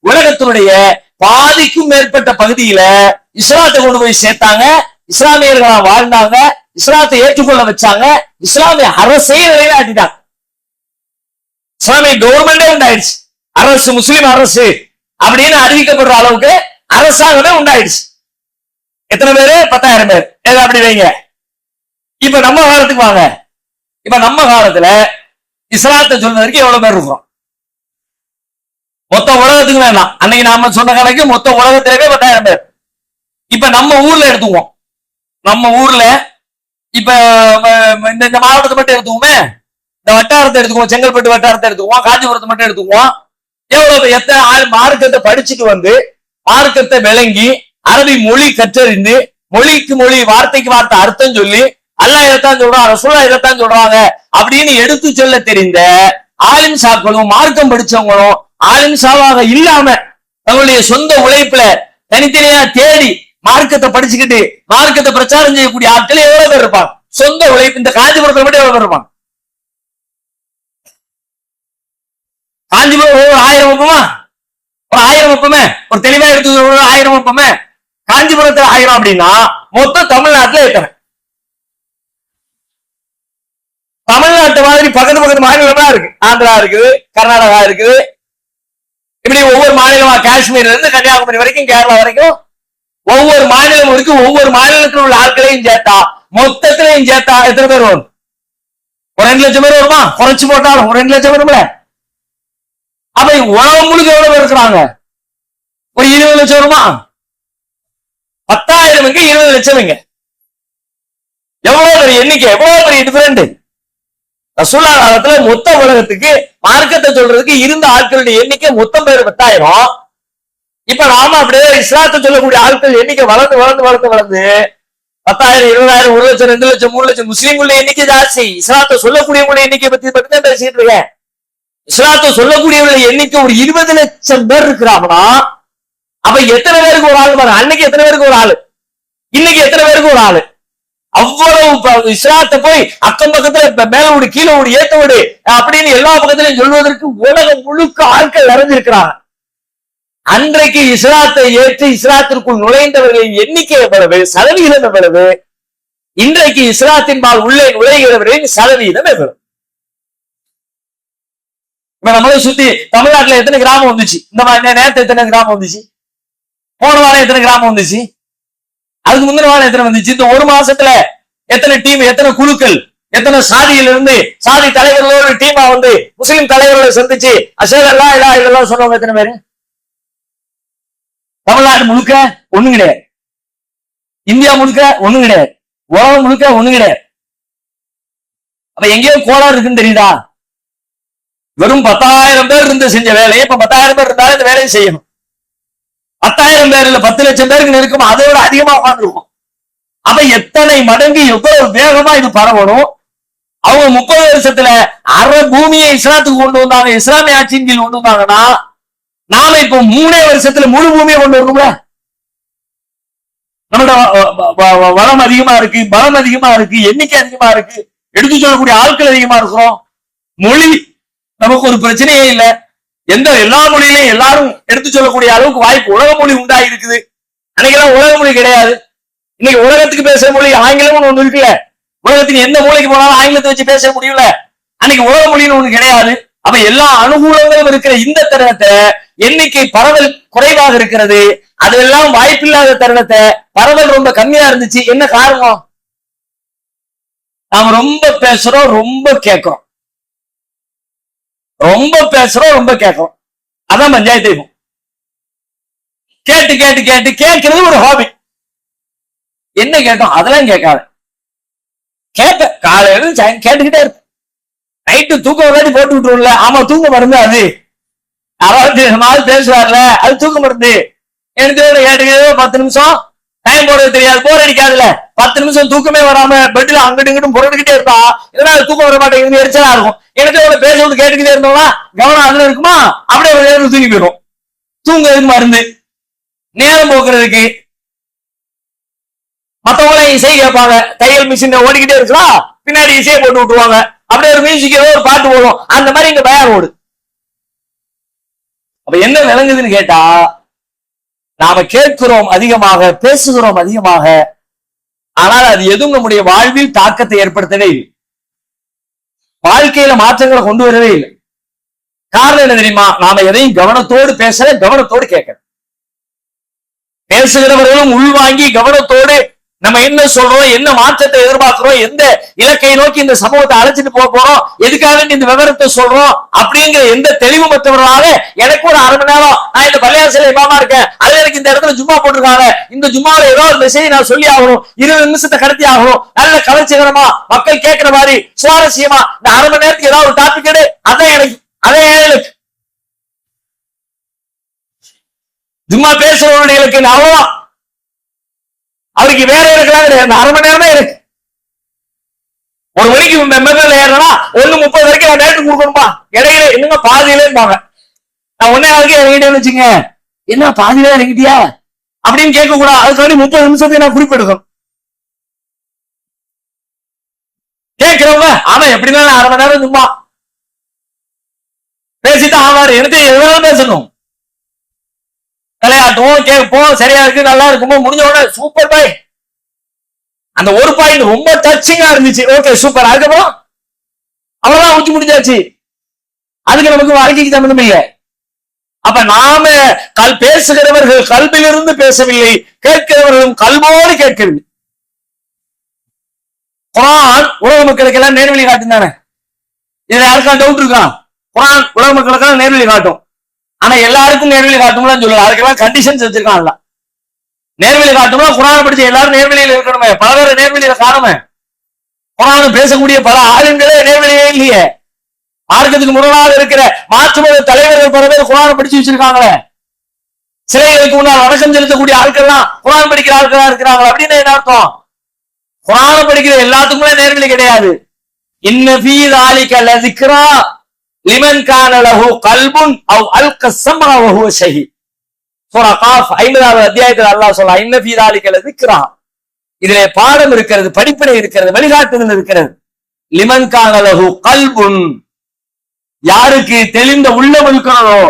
உலகத்தினுடைய பாதிக்கும் மேற்பட்ட பகுதியில இஸ்லாத்தை கொண்டு போய் சேர்த்தாங்க, இஸ்லாமியர்களா வாழ்ந்தாங்க, இஸ்லாத்தை ஏற்றுக்கொள்ள வச்சாங்க, இஸ்லாமிய அரசையே நிலைநாட்டிட்டாங்க, இஸ்லாமிய கவர்மெண்டே உண்டாயிடுச்சு. அரசு, முஸ்லிம் அரசு அப்படின்னு அறிவிக்கப்படுற அளவுக்கு அரசாங்கமே உண்டாயிடுச்சு. எத்தனை பேரு? 10,000 பேர். அப்படி வைங்க. இப்ப நம்ம காலத்துக்கு வாங்க. இப்ப நம்ம காலத்துல இஸ்லாத்தை சொல்றதுக்கு எவ்வளவு பேர் இருக்கிறோம்? மொத்த உலகத்துக்கு வேணாம், அன்னைக்கு நாம சொன்ன கணக்கு மொத்த உலகத்திலே 10,000 பேர். இப்ப நம்ம ஊர்ல எடுத்துக்குவோம். நம்ம ஊர்ல இப்ப இந்த மாவட்டத்தை மட்டும் எடுத்துக்குவோமே, இந்த வட்டாரத்தை எடுத்துக்குவோம், செங்கல்பட்டு வட்டாரத்தை எடுத்துக்குவோம், காஞ்சிபுரத்தை மட்டும் எடுத்துக்குவோம். எவ்வளவு எத்தனை ஆள் மார்க்கத்தை படிச்சுட்டு வந்து மார்க்கத்தை விளங்கி அரபி மொழி கற்றறிந்து மொழிக்கு மொழி வார்த்தைக்கு வார்த்தை அர்த்தம் சொல்லி அல்லாஹ் இதைத்தான் சொல்றான், ரசூலுல்லாஹ் இதைத்தான் சொல்றாங்க அப்படின்னு எடுத்து சொல்ல தெரிந்த ஆலிம் சாக்களும் மார்க்கம் படிச்சவங்களும் ஆலிம் சாவாக இல்லாம தங்களுடைய சொந்த உழைப்புல தனித்தனியா தேடி மார்க்கத்தை படிச்சுக்கிட்டு மார்க்கத்தை பிரச்சாரம் செய்யக்கூடிய ஆட்கள் எவ்வளவு பேர் இருப்பாங்க? சொந்த உழைப்பு. இந்த காஞ்சிபுரத்துல மட்டும் எவ்வளவு பேர் இருப்பாங்க? காஞ்சிபுரம் ஒரு 1000 வைப்போமா? ஒரு 1000 வைப்போமே, ஒரு தெளிவா எடுத்து 1000 வைப்போமே. காஞ்சிபுரத்துல 1000 அப்படின்னா மொத்தம் தமிழ்நாட்டுல எத்தனை? தமிழ்நாட்டு மாதிரி பக்கத்து மாநிலமா இருக்கு. ஆந்திரா இருக்குது, கர்நாடகா இருக்குது, இப்படி ஒவ்வொரு மாநிலமா, காஷ்மீர்ல இருந்து கன்னியாகுமரி வரைக்கும், கேரளா வரைக்கும் ஒவ்வொரு மாநிலம் இருக்கு. ஒவ்வொரு மாநிலத்தில் உள்ள ஆட்களையும் சேர்த்தா மொத்தத்திலையும் சேர்த்தா எத்தனை பேர் வரும்? ஒரு 2 லட்சம் பேர் வருமா? குறைச்சு போட்டாலும் ஒரு 2 லட்சம் வரும்ல. அப்ப உலகம் முழுக்க எவ்வளவு பேர் இருக்கிறாங்க? ஒரு 20 லட்சம் வருமா? 10,000 இங்க 20 லட்சம் இங்க. எவ்வளவு பெரிய எண்ணிக்கை, எவ்வளவு பெரிய டிஃபரெண்ட். ரசூலுல்லாஹ் காலத்துல மொத்த உலகத்துக்கு மார்க்கத்தை சொல்றதுக்கு இருந்த ஆட்களுடைய எண்ணிக்கை மொத்தம் பேர் 10,000. இப்ப நாம அப்படியே இஸ்லாத்தை சொல்லக்கூடிய ஆட்கள் எண்ணிக்கை வளர்ந்து 10,000, 20,000, 1 லட்சம், 2 லட்சம், 3 லட்சம். முஸ்லீம்களுடைய எண்ணிக்கை ஜாஸ்தி. இஸ்லாத்தை சொல்லக்கூடியவங்களுடைய எண்ணிக்கை பத்தி தான் பேசிட்டு இருக்கேன். இஸ்லாத்தை சொல்லக்கூடியவங்களுடைய எண்ணிக்கை ஒரு 20 லட்சம் பேர் இருக்கிறாங்கன்னா அப்ப எத்தனை பேருக்கு ஒரு ஆள் பாருங்க. அன்னைக்கு எத்தனை பேருக்கு ஒரு ஆளு, இன்னைக்கு எத்தனை பேருக்கு ஒரு ஆளு. அவ்வளவு இஸ்லாத்தை போய் அக்கம் பக்கத்துல மேல விடு, கீழே விடு, ஏத்த விடு அப்படின்னு எல்லா பக்கத்திலையும் சொல்வதற்கு உலகம் முழுக்க ஆட்கள் நிறைஞ்சிருக்கிறாங்க. அன்றைக்கு இஸ்லாத்தை ஏற்று இஸ்லாத்திற்குள் நுழைந்தவர்களின் எண்ணிக்கை எவ்வளவு, சதவீதம் எவ்வளவு? இன்றைக்கு இஸ்லாத்தின்பால் உள்ளே நுழைகிறவர்களின் சதவீதம் எவ்வளவு? இப்ப நம்மளை சுத்தி தமிழ்நாட்டுல எத்தனை கிராமம் வந்துச்சு? இந்த மாதிரி நேரத்தை எத்தனை கிராமம் வந்துச்சு? போன வாரம் எத்தனை கிராமம் வந்துச்சு? அதுக்கு முந்தின வாரம் எத்தனை வந்துச்சு? இந்த ஒரு மாசத்துல எத்தனை டீம், எத்தனை குழுக்கள், எத்தனை சாதியிலிருந்து சாதி தலைவர்களோட டீமா வந்து முஸ்லிம் தலைவர்களை சந்திச்சு அஷஹது அல்லா இலாஹ இல்லல்லாஹ் சொன்னவங்க எத்தனை பேரு? தமிழ்நாடு முழுக்க ஒண்ணும் கிடையாது, இந்தியா முழுக்க ஒண்ணும் கிடையாது, உலகம் முழுக்க ஒண்ணும் கிடையாது. அப்ப எங்கேயோ கோளாறு இருக்குன்னு தெரியுதா? வெறும் 10,000 பேர் இருந்து செஞ்ச வேலையை இப்ப 10,000 பேர் இருந்தாலும் இந்த வேலையை செய்யணும். 10,000 பேர் இல்ல 10 லட்சம் பேருக்கு நெருக்கம், அதை விட அதிகமா உட்காந்துருக்கும். அப்ப எத்தனை மடங்கு எவ்வளவு வேகமா இது பரவணும். அவங்க 30 வருஷத்துல அரை பூமியை இஸ்லாத்துக்கு கொண்டு வந்தாங்க, இஸ்லாமிய ஆட்சியின் கீழ் கொண்டு வந்தாங்கன்னா நாம இப்ப 3 வருஷத்துல முழு பூமியை கொண்டு வரணும்ல. நம்மளோட வளம் அதிகமா இருக்கு, பலம் அதிகமா இருக்கு, எண்ணிக்கை அதிகமா இருக்கு, எடுத்து சொல்லக்கூடிய ஆட்கள் அதிகமா இருக்கிறோம். மொழி நமக்கு ஒரு பிரச்சனையே இல்லை. எல்லா மொழியிலையும் எல்லாரும் எடுத்து சொல்லக்கூடிய அளவுக்கு வாய்ப்பு உலக மொழி உண்டாகி இருக்குது. அன்னைக்கெல்லாம் உலக மொழி கிடையாது. இன்னைக்கு உலகத்துக்கு பேசுற மொழி ஆங்கிலம்னு ஒண்ணு இருக்குல்ல. உலகத்தின் எந்த மூலைக்கு போனாலும் ஆங்கிலத்தை வச்சு பேச முடியல. அன்னைக்கு உலக மொழின்னு ஒண்ணு கிடையாது. அப்ப எல்லா அனுகூலங்களும் இருக்கிற இந்த தருணத்தை எண்ணிக்கை பரவல் குறைவாக இருக்கிறது. அதெல்லாம் வாய்ப்பில்லாத தருணத்தை பரவல் ரொம்ப கம்மியா இருந்துச்சு. என்ன காரணம்? நாம ரொம்ப பேசுறோம், ரொம்ப கேட்கிறோம், ரொம்ப பேசுறோம், ரொம்ப கேட்கிறோம். அதான் பஞ்சாயத்து. கேட்டு கேட்டு கேட்டு கேட்கிறது ஒரு ஹாபி. என்ன கேட்டோம் அதெல்லாம் கேட்காத, கேட்ப காலையில கேட்டுக்கிட்டே இருப்ப. நைட்டு தூக்கம் விளையாடி போட்டு விட்டுருல. ஆமா தூக்க மருந்து அது. அதாவது நாள் பேசுவார்ல அது தூக்க மருந்து. எனக்கு கேட்டுக்கிட்டே 10 நிமிஷம் டைம் போடுறது தெரியாது, போர் அடிக்காதுல. 10 நிமிஷம் தூக்கமே வராம பெட்ல அங்கிட்டு இங்கிட்டும் புரட்டுக்கிட்டே இருந்தா இதனால தூக்கம் வர மாட்டேங்குது, எரிச்சலா இருக்கும். எனக்கு பேசுறது கேட்டுக்கிட்டே இருந்தோம்னா கவனம் அதுல இருக்குமா, அப்படியே ஒரு நேரம் தூங்கி போயிடும். தூங்குறதுக்கு மருந்து, நேரம் போக்குறதுக்கு. மத்தவங்கள இசை கேட்பாங்க, தையல் மிஷின் ஓடிக்கிட்டே இருக்கலாம், பின்னாடி இசையை போட்டு விட்டுருவாங்க. அப்படியே ஒரு மியூசிக் ஏதோ ஒரு பாட்டு போடும், அந்த மாதிரி இங்க பயம் ஓடு. அப்ப என்ன விளங்குதுன்னு கேட்டா, நாம கேட்கிறோம் அதிகமாக, பேசுகிறோம் அதிகமாக, ஆனால் அது எதுவும் நம்முடைய வாழ்வில் தாக்கத்தை ஏற்படுத்தவே இல்லை, வாழ்க்கையில மாற்றங்களை கொண்டு வரவே இல்லை. காரணம் என்ன தெரியுமா? நாம எதையும் கவனத்தோடு பேசல, கவனத்தோடு கேட்க. பேசுகிறவர்களும் உள்வாங்கி கவனத்தோடு நம்ம என்ன சொல்றோம், என்ன மாற்றத்தை எதிர்பார்க்கிறோம், எந்த இலக்கை நோக்கி இந்த சமூகத்தை அழைச்சிட்டு போறோம், எதுக்காக இந்த விவரத்தை சொல்றோம் அப்படிங்கிற எந்த தெளிவு மற்றவர்களாக எனக்கு ஒரு 1/2 மணி நேரம் நான் இந்த பள்ளியாசல இமாமா இருக்கேன், அது எனக்கு இந்த இடத்துல ஜும்மா போட்டிருக்காங்க, இந்த ஜும்மாவில ஏதாவது ஒரு மெசேஜ் நான் சொல்லி ஆகணும், 20 நிமிஷத்தை கடத்தி ஆகணும், நல்ல கவர்ச்சிகரமா மக்கள் கேட்கிற மாதிரி சுவாரஸ்யமா இந்த 1/2 மணி நேரத்துக்கு ஏதாவது ஒரு டாபிக் எடு, அதான் எனக்கு, அதே எனக்கு ஜும்மா பேசுறவர்களுக்கு அவ்வளவுதான். அவருக்கு வேற இருக்கலாம் கிடையாது. 1/2 மணி நேரம் தான் இருக்கு. 1 மணிக்கு மெம்பர்ல ஏறனா 1:30 வரைக்கும் நான் நேரத்துக்கு கொடுக்கணுமா? இடையில என்னங்க பாதியில இருப்பாங்க. நான் 1:15 இறங்கிட்டேன்னு வச்சுங்க, என்ன பாதியில இறங்கிட்டியா அப்படின்னு கேட்க கூடாது. அதுக்காண்டி 30 நிமிஷத்துக்கு நான் குறிப்பெடுக்கணும். கேட்கிறவங்க ஆமா எப்படின்னா 1/2 மணி நேரம் சும்மா பேசிட்டு ஆவாரு, எனக்கு எவ்வளவு பேசணும், விளையாட்டும் கேட்போம், சரியா இருக்கு நல்லா இருக்குமோ, முடிஞ்ச உடனே சூப்பர் பாய். அந்த ஒரு பாயிண்ட் ரொம்ப டச்சிங்கா இருந்துச்சு, ஓகே சூப்பர். அதுக்கப்புறம் அவ்வளவுதான், ஊற்றி முடிஞ்சாச்சு. அதுக்கு நமக்கு வாழ்க்கைக்கு சம்பந்தம் இல்லை. அப்ப நாம பேசுகிறவர்கள் கல்வியிலிருந்து பேசவில்லை, கேட்கிறவர்களும் கல்வோடு கேட்கவில்லை. குர்ஆன் உலக மக்களுக்கு எல்லாம் நேர்வழி காட்டும் தானே? இதுல யாருக்கா டவுட் இருக்கா? குர்ஆன் உலக மக்களுக்கெல்லாம் நேர்வழி காட்டும். ஆனா எல்லாருக்கும் நேர்வழி காட்டும்லாம் சொல்லல, அதுக்கெல்லாம் கண்டிஷன்ஸ் வச்சிருக்கான்ல. நேர்வழி காட்டும்னா குர்ஆனை படிச்சு எல்லாரும் நேர்வழியில இருக்கணுமே, பல பேர் நேர்வழியில காணுமே. குர்ஆன் பேசக்கூடிய பல ஆளுங்களே நேர்வழியே இல்லையே. மார்க்கத்துக்கு முரணாக இருக்கிற மாற்று மத தலைவர்கள் பல பேர் குர்ஆனை படிச்சு வச்சிருக்காங்களே. சிலைகளுக்கு முன்னால் வணக்கம் செலுத்தக்கூடிய ஆட்கள்லாம் குர்ஆன் படிக்கிற ஆட்களா இருக்கிறாங்க. அப்படின்னு என்ன அர்த்தம்? குர்ஆனை படிக்கிற எல்லாத்துக்குமே நேர்வழி கிடையாது. இன்ன ஃபீ ஸாலிக லஸிக்ரா லிமன் கான லஹு கல்புன் அவ் அல்க ஸம்அ வ ஹுவ ஷஹீத். சூரா காஃப் 50வது அத்தியாயத்தில் அல்லாஹ் சொல்றான், இன்ன ஃபீ ஸாலிக லஸிக்ரா, இதிலே பாடம் இருக்கிறது, படிப்பினை இருக்கிறது, வழிகாட்டுதல் இருக்கிறது. லிமன் கான லஹு கல்புன், யாருக்கு தெளிந்த உள்ளம் இருக்கிறதோ,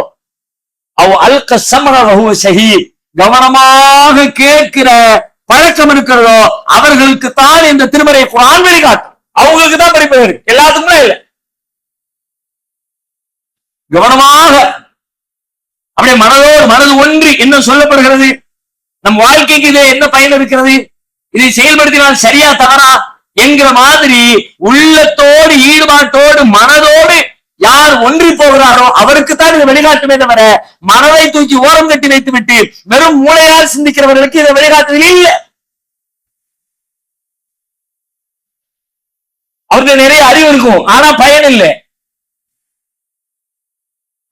அவ் அல்க ஸம்அ வ ஹுவ ஷஹீத், கவனமாக கேட்கிற பழக்கம் இருக்கிறதோ அவர்களுக்கு தான் இந்த திருமறை குர்ஆன் வழிகாட்டும். அவங்களுக்கு தான் படிப்பினை இருக்கு, எல்லாத்துக்குமே இல்லை. கவனமாக அப்படியே மனது ஒன்றி என்ன சொல்லப்படுகிறது, நம் வாழ்க்கைக்கு இது என்ன பயன் இருக்கிறது, இதை செயல்படுத்தினால் சரியா தவறா என்கிற மாதிரி உள்ளத்தோடு ஈடுபாட்டோடு மனதோடு யார் ஒன்றி போகிறாரோ அவருக்குத்தான் இதை வழிகாட்டுமே தவிர மனதை தூக்கி ஓரம் கட்டி வைத்து விட்டு வெறும் மூளையால் சிந்திக்கிறவர்களுக்கு இதை வழிகாட்டுதல் இல்லை. அவருக்கு நிறைய அறிவு இருக்கும், ஆனா பயன் இல்லை.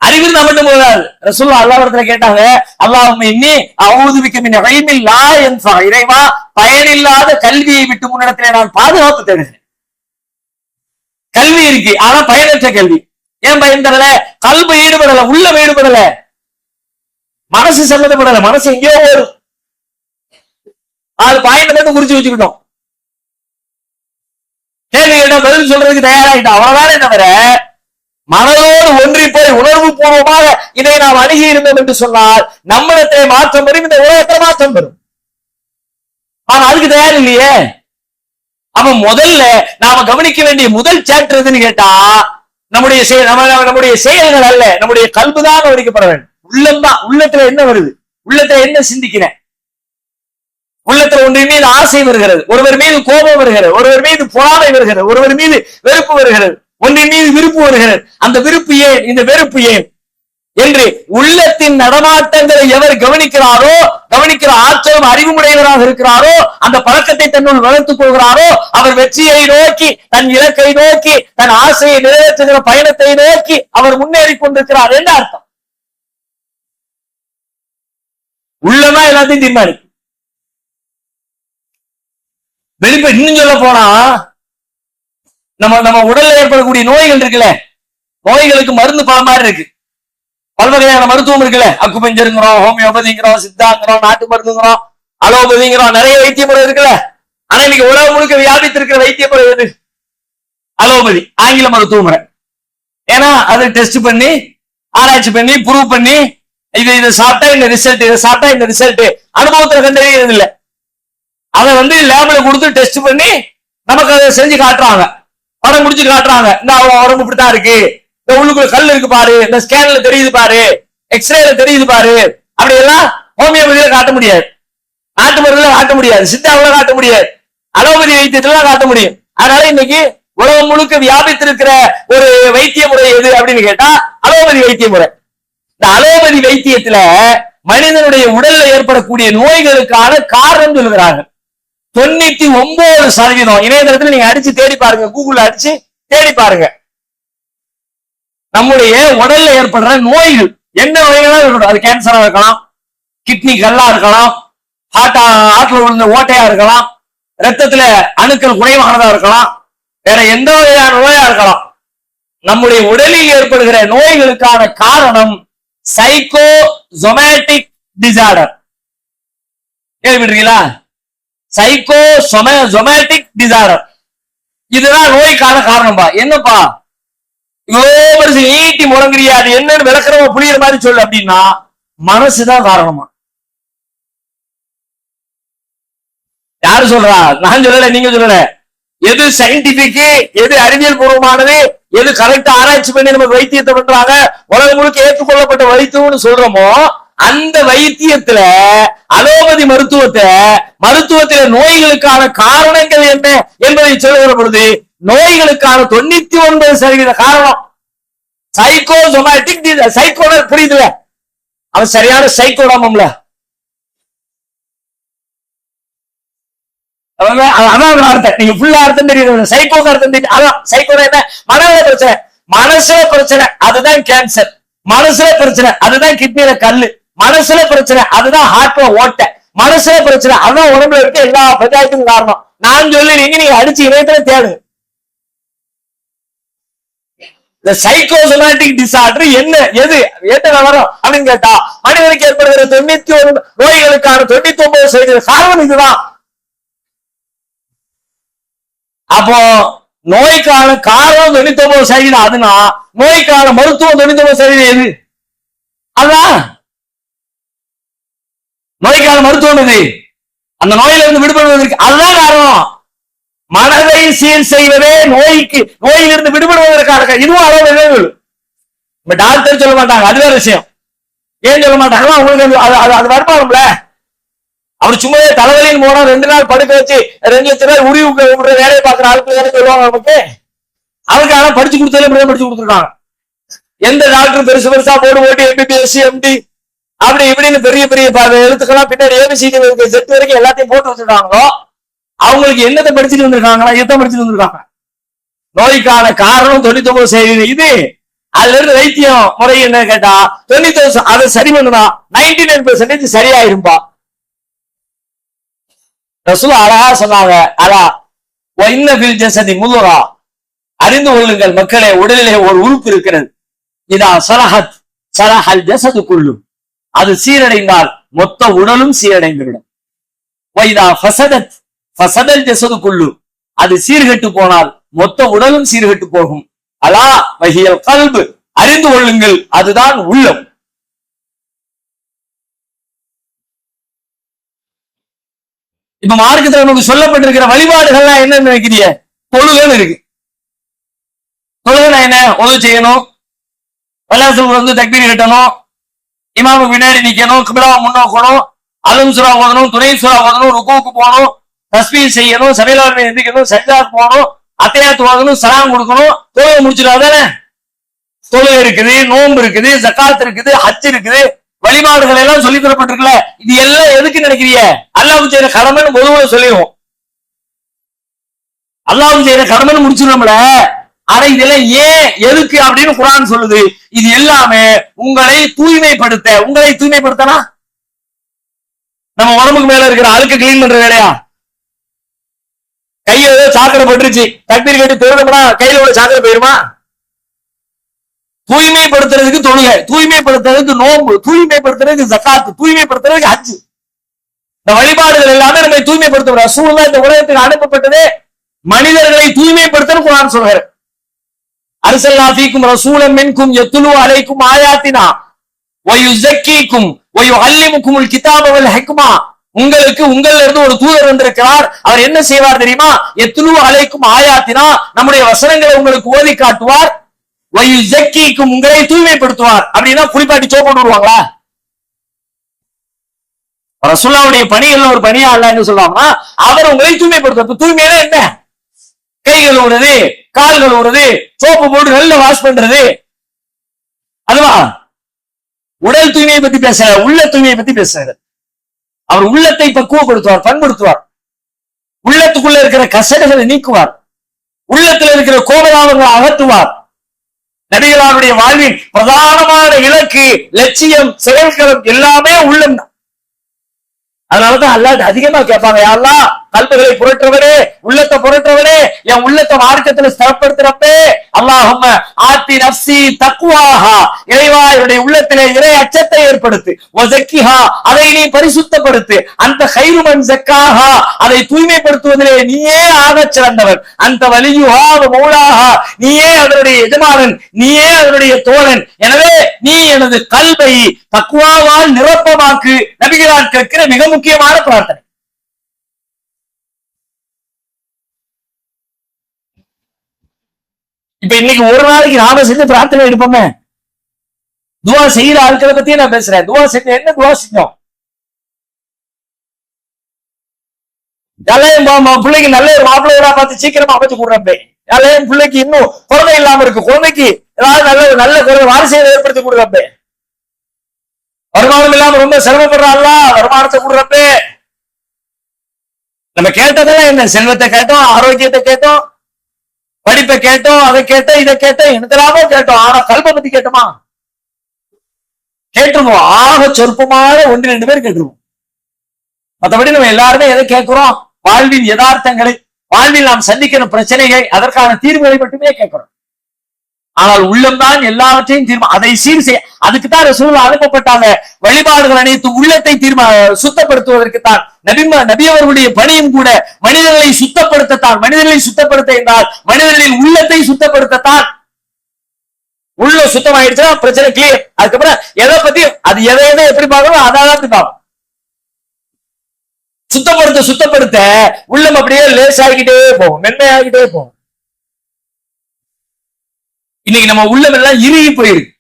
அறிவு இருந்தா மட்டும் போதாது. ரசூலுல்லாஹ் அல்லாஹ்விடத்துல கேட்டாங்க, அல்லாஹும்ம இன்னி அஊது பிக மின் இல்மின் லா யன்ஃபா, இறைவா பயனில்லாத கல்வியை விட்டு முன்னிடத்திலே நான் பாதுகாப்பு தேடுகிறேன். கல்வி இருக்கு, ஆனா பயனற்ற கல்வி. ஏன் பயன் தரல? கல்வி ஈடுபடல, உள்ளம் ஈடுபடல, மனசு சம்மந்தப்படல, மனசு எங்கேயோ வரும். அது பாயிண்ட் குறிச்சு வச்சுக்கிட்டோம். கேள்வி கேட்டா பதில் சொல்றதுக்கு தயாராகிட்டோம், அவ்வளவுதானே தவிர மனதோடு ஒன்றி போய் உணர்வு பூர்வமாக இதை நாம் அணுகி இருந்தோம் என்று சொன்னால் நம்மளத்தை மாற்றம் வரும், இந்த உலகத்தை மாற்றம் வரும். ஆனா அதுக்கு தயார் இல்லையே. அப்ப முதல்ல நாம கவனிக்க வேண்டிய முதல் சாப்டர் எதுன்னு கேட்டா, நம்முடைய செயல்கள் அல்ல, நம்முடைய கல்வி தான் கவனிக்கப்பட வேண்டும். உள்ளம் தான். உள்ளத்துல என்ன வருது, உள்ளத்துல என்ன சிந்திக்கிறேன், உள்ளத்துல ஒன்றின் மீது ஆசை வருகிறது, ஒருவர் மீது கோபம் வருகிறது, ஒருவர் மீது பொறாமை வருகிறது, ஒருவர் மீது வெறுப்பு வருகிறது, ஒன்றின் மீது விருப்பு வருகிறது. அந்த விருப்பு ஏன், இந்த வெறுப்பு ஏன் என்று உள்ளத்தின் நடமாட்டங்களை எவர் கவனிக்கிறாரோ, கவனிக்கிற ஆற்றலும் அறிவுமுடையவராக இருக்கிறாரோ, அந்த பழக்கத்தை தன்னுள் வளர்த்துக் கொள்கிறாரோ, அவர் வெற்றியை நோக்கி, தன் இலக்கை நோக்கி, தன் ஆசையை நிறைவேற்றுகிற பயணத்தை நோக்கி அவர் முன்னேறி கொண்டிருக்கிறார் என்று அர்த்தம். உள்ளமா எல்லாத்தையும் தீர்மானிக்கும். வெளிப்ப இன்னும் சொல்ல போனா, நம்ம உடல்ல ஏற்படக்கூடிய நோய்கள் இருக்குல்ல, நோய்களுக்கு மருந்து பல மாதிரி இருக்கு. பல வகையான மருத்துவம் இருக்குல்ல, அக்குபஞ்சருங்கிறோம், ஹோமியோபதிங்கிறோம், சித்தாங்கிறோம், நாட்டு மருந்துங்கிறோம், அலோபதிங்கிறோம், நிறைய வைத்திய முறை இருக்குல்ல. ஆனா இன்னைக்கு உலகம் முழுக்க வியாபித்திருக்கிற வைத்திய முறை எது? அலோபதி, ஆங்கில மருத்துவ முறை. ஏன்னா அது டெஸ்ட் பண்ணி, ஆராய்ச்சி பண்ணி, ப்ரூவ் பண்ணி, இதை சாப்பிட்டா இந்த ரிசல்ட், இதை சாப்பிட்டா இந்த ரிசல்ட் அனுபவத்துல கண்டறியறது இல்லை. அதை லேப்ல கொடுத்து டெஸ்ட் பண்ணி நமக்கு அதை செஞ்சு காட்டுறாங்க, படம் முடிச்சு காட்டுறாங்க. இந்த உடம்பு இப்படித்தான் இருக்கு, இந்த உள்ளுக்குள்ள கல் இருக்கு பாரு, இந்த ஸ்கேன்ல தெரியுது பாரு, எக்ஸ்ரேல தெரியுது பாரு. அப்படி எல்லாம் ஹோமியோபதியில காட்ட முடியாது, நாட்டு மருந்துல காட்ட முடியாது, சித்தாவுல காட்ட முடியாது, அலோபதி வைத்தியத்துல காட்ட முடியும். அதனால இன்னைக்கு உலகம் முழுக்க வியாபித்திருக்கிற ஒரு வைத்திய முறை எது அப்படின்னு கேட்டா அலோபதி வைத்திய முறை. இந்த அலோபதி வைத்தியத்துல மனிதனுடைய உடல்ல ஏற்படக்கூடிய நோய்களுக்கான காரணம் சொல்கிறார்கள். 99% இணையதளத்துல நீங்க அடிச்சு தேடி பாருங்க, கூகுள்ல அடிச்சு தேடி பாருங்க, நம்முடைய உடல்ல ஏற்படுற நோய்கள் என்ன நோய்களா இருக்கட்டும், அது கேன்சரா இருக்கலாம், கிட்னி கல்லா இருக்கலாம், ஹார்ட்ல விழுந்த ஓட்டையா இருக்கலாம், ரத்தத்துல அணுக்கள் குறைவானதா இருக்கலாம், வேற எந்த வகையான நோயா இருக்கலாம். நம்முடைய உடலில் ஏற்படுகிற நோய்களுக்கான காரணம் சைக்கோசோமேட்டிக் டிசார்டர். கேள்விப்பட்டிருக்கீங்களா? Psychosomatic disorder. இதுதான் நோய்க்கான காரணம்பா. என்னப்பா ஈட்டி முழங்குறியா, அது என்னன்னு விளக்குறவங்க புரியுற மாதிரி சொல்லு அப்படின்னா மனசுதான் காரணமா. யாரு சொல்றா? நான் சொல்லல, நீங்க சொல்லல. எது சயின்டிபிக், எது அறிவியல் பூர்வமானது, எது கரெக்டா ஆராய்ச்சி பண்ணி நமக்கு வைத்தியத்தை பண்றாங்க, உலகம் முழுக்க ஏற்றுக்கொள்ளப்பட்ட வைத்தியம்னு சொல்றோமோ, அந்த வைத்தியத்துல அலோபதி மருத்துவத்தில நோய்களுக்கான காரணங்கள் என்ன என்பதை சொல்லுகிற பொழுது நோய்களுக்கான 99% காரணம் சைக்கோசோமேட்டிக். சைக்கோட புரியுதுல, அவன் சரியான சைக்கோடாமம்ல. அதான் அர்த்தம். நீங்க ஃபுல்லா அர்த்தம் தெரியுது, சைக்கோக்கு அர்த்தம் தெரியும். அதான் சைக்கோ என்ன, மனநல பிரச்சனை, மனசுல பிரச்சனை அதுதான் கேன்சர், மனசுல பிரச்சனை அதுதான் கிட்னில கல்லு, மனசுல பிரச்சனை அதுதான் ஹார்ட்ல ஓட்டை, மனசுல பிரச்சனை அதுதான் உடம்புல இருக்க எல்லா பஞ்சாயத்துக்கும் காரணம். நான் சொல்லி நீங்க அடிச்சு இணையத்துல தேடுங்க. இந்த சைக்கோசோமேட்டிக் டிசார்டர் என்ன, எது என்ன வரும் அப்படின்னு கேட்டா, மனிதனுக்கு ஏற்படுகிற 91 நோய்களுக்கான 99% காரணம் இதுதான். அப்போ நோய்க்கான காரணம் 99% அதுனா, நோய்க்கான மருத்துவம் 99% எது? அதான் நோய்க்கான மருத்துவம் எது? அந்த நோயில இருந்து விடுபடுவதற்கு அதுதான் காரணம். மனதை சீர் செய்வதே நோயிலிருந்து விடுபடுவதற்காக. இதுவும் அளவு டாக்டர் சொல்ல மாட்டாங்க, அது வேற விஷயம். ஏன் சொல்ல மாட்டாங்க? உங்களுக்கு அது வருமானம்ல. அவர் சும்மா தலைவலின்னு போனா 2 நாள் படுக்க வச்சு 2 லட்சம் ரூபாய் உரி விடுற வேலையை பார்க்குற ஆளுக்கு வேலை சொல்லுவாங்க நமக்கு. அவருக்கு ஆனா படிச்சு கொடுத்ததுல படிச்சு கொடுத்துருக்காங்க. எந்த டாக்டர் பெருசு பெருசா போட்டு எம்பிபிஎஸ் எம்டி அப்படி இப்படின்னு பெரிய பெரிய எழுத்துக்கெல்லாம் பின்னாடி ஏபிசிடி செட் வரைக்கும் எல்லாத்தையும் போட்டு வச்சிருக்காங்களோ, அவங்களுக்கு என்னத்தை படிச்சுட்டு வந்திருக்காங்களா? எதை படிச்சுட்டு வந்திருக்காங்க? நோய்க்கான காரணம் 99% இது. அதுல இருந்து வைத்தியம் முறை என்ன கேட்டா 99 அதை சரி பண்ணுதா 99% சரியாயிருப்பா. ரசூல் அழகா சொன்னாங்க, அலா இன்னபில் ஜஸதி முதுகா, அறிந்து கொள்ளுங்கள் மக்களே, உடலிலே ஒரு உறுப்பு இருக்கிறது. இதா சலஹத் சலஹல் ஜஸது குல்லு, அது சீரடைந்தால் மொத்த உடலும் சீரடைந்துவிடும். வைதா ஃபஸதத் ஃபஸதல் ஜஸது குல்லு, அது சீர்கெட்டு போனால் மொத்த உடலும் சீர்கெட்டு போகும். அலா வஹியல் கல்பு, அறிந்து கொள்ளுங்கள் அதுதான் உள்ளம். இப்ப மார்க்கத்துல நமக்கு சொல்லப்பட்டிருக்கிற வழிபாடுகள்லாம் என்னன்னு நினைக்கிறீங்க? தொழுகைன்னு இருக்கு. தொழுகைனா என்ன? உதவி செய்யணும், பள்ளிவாசல் வந்து தக்பீர் கட்டணும், இமாமுக்கு பின்னாடி நிக்கணும், கிபிலாவை முன்னோக்கணும், அலும் சூரா ஓதணும், துணை சூரா ஓதணும், ருக்குவுக்கு போகணும், தஸ்பீஹ் செய்யணும், சபையில எந்திரிக்கணும், சஜ்ஜாத் போகணும், அத்தையாத்து ஓதணும், சலாம் கொடுக்கணும். தொழுகை முடிச்சிடாதானே? தொழுகை இருக்குது, நோன்பு இருக்குது, ஜக்காத் இருக்குது, ஹஜ் இருக்குது, வழிபாடுகள் எல்லாம் சொல்லி தரப்பட்டிருக்கல. இது எல்லாம் எதுக்கு நினைக்கிறீங்க? அல்லாஹ்வுக்கு செய்யற கடமைன்னு பொதுவாக சொல்லிடுவோம். அல்லாஹ்வுக்கு செய்யற கடமைன்னு முடிச்சிடும்ல. ஆனா இதெல்லாம் ஏன் எதுக்கு அப்படின்னு குர்ஆன் சொல்லுது. இது எல்லாமே உங்களை தூய்மைப்படுத்த. உங்களை தூய்மைப்படுத்தனா நம்ம உடம்புக்கு மேல இருக்கிற அழுக்கு கிளீன் பண்ற வேலையா? கையில ஏதோ சாக்கடை பட்டுருச்சு, தக்பீர் கட்டி தொழுதோம்னா கையில உள்ள சாக்கடை போயிருமா? தூய்மைப்படுத்துறதுக்கு தொழுகை, தூய்மைப்படுத்துறதுக்கு நோன்பு, தூய்மைப்படுத்துறதுக்கு ஜக்காத், தூய்மைப்படுத்துறதுக்கு ஹஜ். இந்த வழிபாடுகள் எல்லாமே நம்ம தூய்மைப்படுத்தும். ரசூலுல்லாஹ் இந்த உலகத்துக்கு அனுப்பப்பட்டதே மனிதர்களை தூய்மைப்படுத்தணும் குர்ஆன் சொல்றாரு. அர்ஸல்னா ஃபீக்கும் ரசூலன் மின்கும் யத்லு அலைக்கும் ஆயாத்தினா வ யுஸக்கீக்கும் வ யுஅல்லிமுக்குமுல் கிதாப வல் ஹிக்மா. உங்களுக்கு உங்கள்ல இருந்து ஒரு தூதர் வந்திருக்கிறார். அவர் என்ன செய்வார் தெரியுமா? யத்லு அலைக்கும் ஆயாத்தினா, நம்முடைய வசனங்களை உங்களுக்கு ஓதி காட்டுவார். வ யுஸக்கீக்கும், உங்களை தூய்மைப்படுத்துவார். அப்படின்னா குளிப்பாட்டி சோப்பு போட்டு விடுவாங்களா? ரசூலுல்லாஹ்வுடைய பணிகள் ஒரு பணியா அல்லாஹ் என்ன சொல்றாங்கன்னா, அவர் உங்களை தூய்மைப்படுத்துவார். தூய்மைனா என்ன? கைகள் ஊறுது, கால்கள் ஊறுது, சோப்பு போட்டு நல்ல வாஷ் பண்றது, அதுவா? உடல் தூய்மையை பத்தி பேச, உள்ள தூய்மையை பத்தி பேசுறாரு. அவர் உள்ளத்தை பக்குவப்படுத்துவார், பண்படுத்துவார். உள்ளத்துக்குள்ள இருக்கிற கசடுகளை நீக்குவார், உள்ளத்துல இருக்கிற கோபதாபங்களை அகற்றுவார். நபிகளாருடைய வாழ்வின் பிரதானமான இலக்கு, லட்சியம், செயல்களம் எல்லாமே உள்ளம் தான். அதனாலதான் அல்லாஹ் அதிகமா கேட்பாங்க, யா அல்லாஹ் கல்புகளை புரட்டுறவனே, உள்ளத்தை புரட்டுறவனே, என் உள்ளத்தை மார்க்கத்துல ஸ்திரப்படுத்துறப்பே, அல்லாஹும்ம ஆத்தி நஃப்ஸி தக்வாஹா, இறைவா என்னுடைய உள்ளத்திலே இறை அச்சத்தை ஏற்படுத்து, வஸக்கிஹா, அதை நீ பரிசுத்தப்படுத்து, அந்த கைரு மன் ஸக்காஹா, அதை தூய்மைப்படுத்துவதிலே நீயே ஆகச் சிறந்தவன், அந்த வலியுஹா வ மௌலாஹா, நீயே அதனுடைய எஜமானன், நீயே அதனுடைய தோழன், எனவே நீ எனது கல்பை தக்வாவால் நிரப்பமாக்கு. நபிகளார் கேட்கிற மிக முக்கியமான பிரார்த்தனை. இப்ப இன்னைக்கு ஒரு நாளைக்கு நாம செஞ்ச பிரார்த்தனை எடுப்போமே, துவா செய்யற ஆட்களை பத்தியே நான் பேசுறேன். துவா செஞ்ச என்ன துவா செஞ்சோம்? பிள்ளைக்கு நல்ல ஒரு மாப்பிள்ளையா பார்த்து சீக்கிரமா அமைச்சு கொடுறப்ப, என் பிள்ளைக்கு இன்னும் குழந்தை இல்லாம இருக்கு, குழந்தைக்கு ஏதாவது நல்ல குழந்தை வாரிசையை ஏற்படுத்தி கொடுறப்ப, வருமானம் இல்லாம ரொம்ப சிரமப்படுறாங்களா, வருமானத்தை கொடுறப்ப, நம்ம கேட்டதெல்லாம் என்ன? செல்வத்தை கேட்டோம், ஆரோக்கியத்தை கேட்டோம், படிப்பை கேட்டோம், அதை கேட்டோம், இதை கேட்டோம், என்னத்தெல்லாமோ கேட்டோம். ஆனா கல்பை பத்தி கேட்டோமா? கேட்டுருவோம். ஆக சொற்பமான 1-2 பேர் கேட்டுருவோம். மற்றபடி நம்ம எல்லாருமே எதை கேட்கிறோம்? வாழ்வின் யதார்த்தங்களை, வாழ்வில் நாம் சந்திக்கிற பிரச்சனைகளை, அதற்கான தீர்வுகளை மட்டுமே கேட்கிறோம். ஆனால் உள்ளம்தான் எல்லாவற்றையும் அதை சீர் செய்ய, அதுக்குத்தான் ரசூல் அனுப்பப்பட்டாங்க. வழிபாடுகள் அனைத்து உள்ளத்தை சுத்தப்படுத்துவதற்குத்தான். நபி அவர்களுடைய பணியும் கூட மனிதர்களை சுத்தப்படுத்தத்தான். மனிதர்களை சுத்தப்படுத்த என்றால் மனிதர்களின் உள்ளத்தை சுத்தப்படுத்தத்தான். உள்ள சுத்தமாயிடுச்சுன்னா பிரச்சனை கிளியர். அதுக்கப்புறம் எதை பத்தி அது எதை எப்படி பார்க்கணும் அதான் பார்க்கணும். சுத்தப்படுத்த உள்ளம் அப்படியே லேசாகிட்டே போகும், மென்மையாகிட்டே போகும். இன்னைக்கு நம்ம உள்ளம் எல்லாம் இறுகி போயிருக்கு.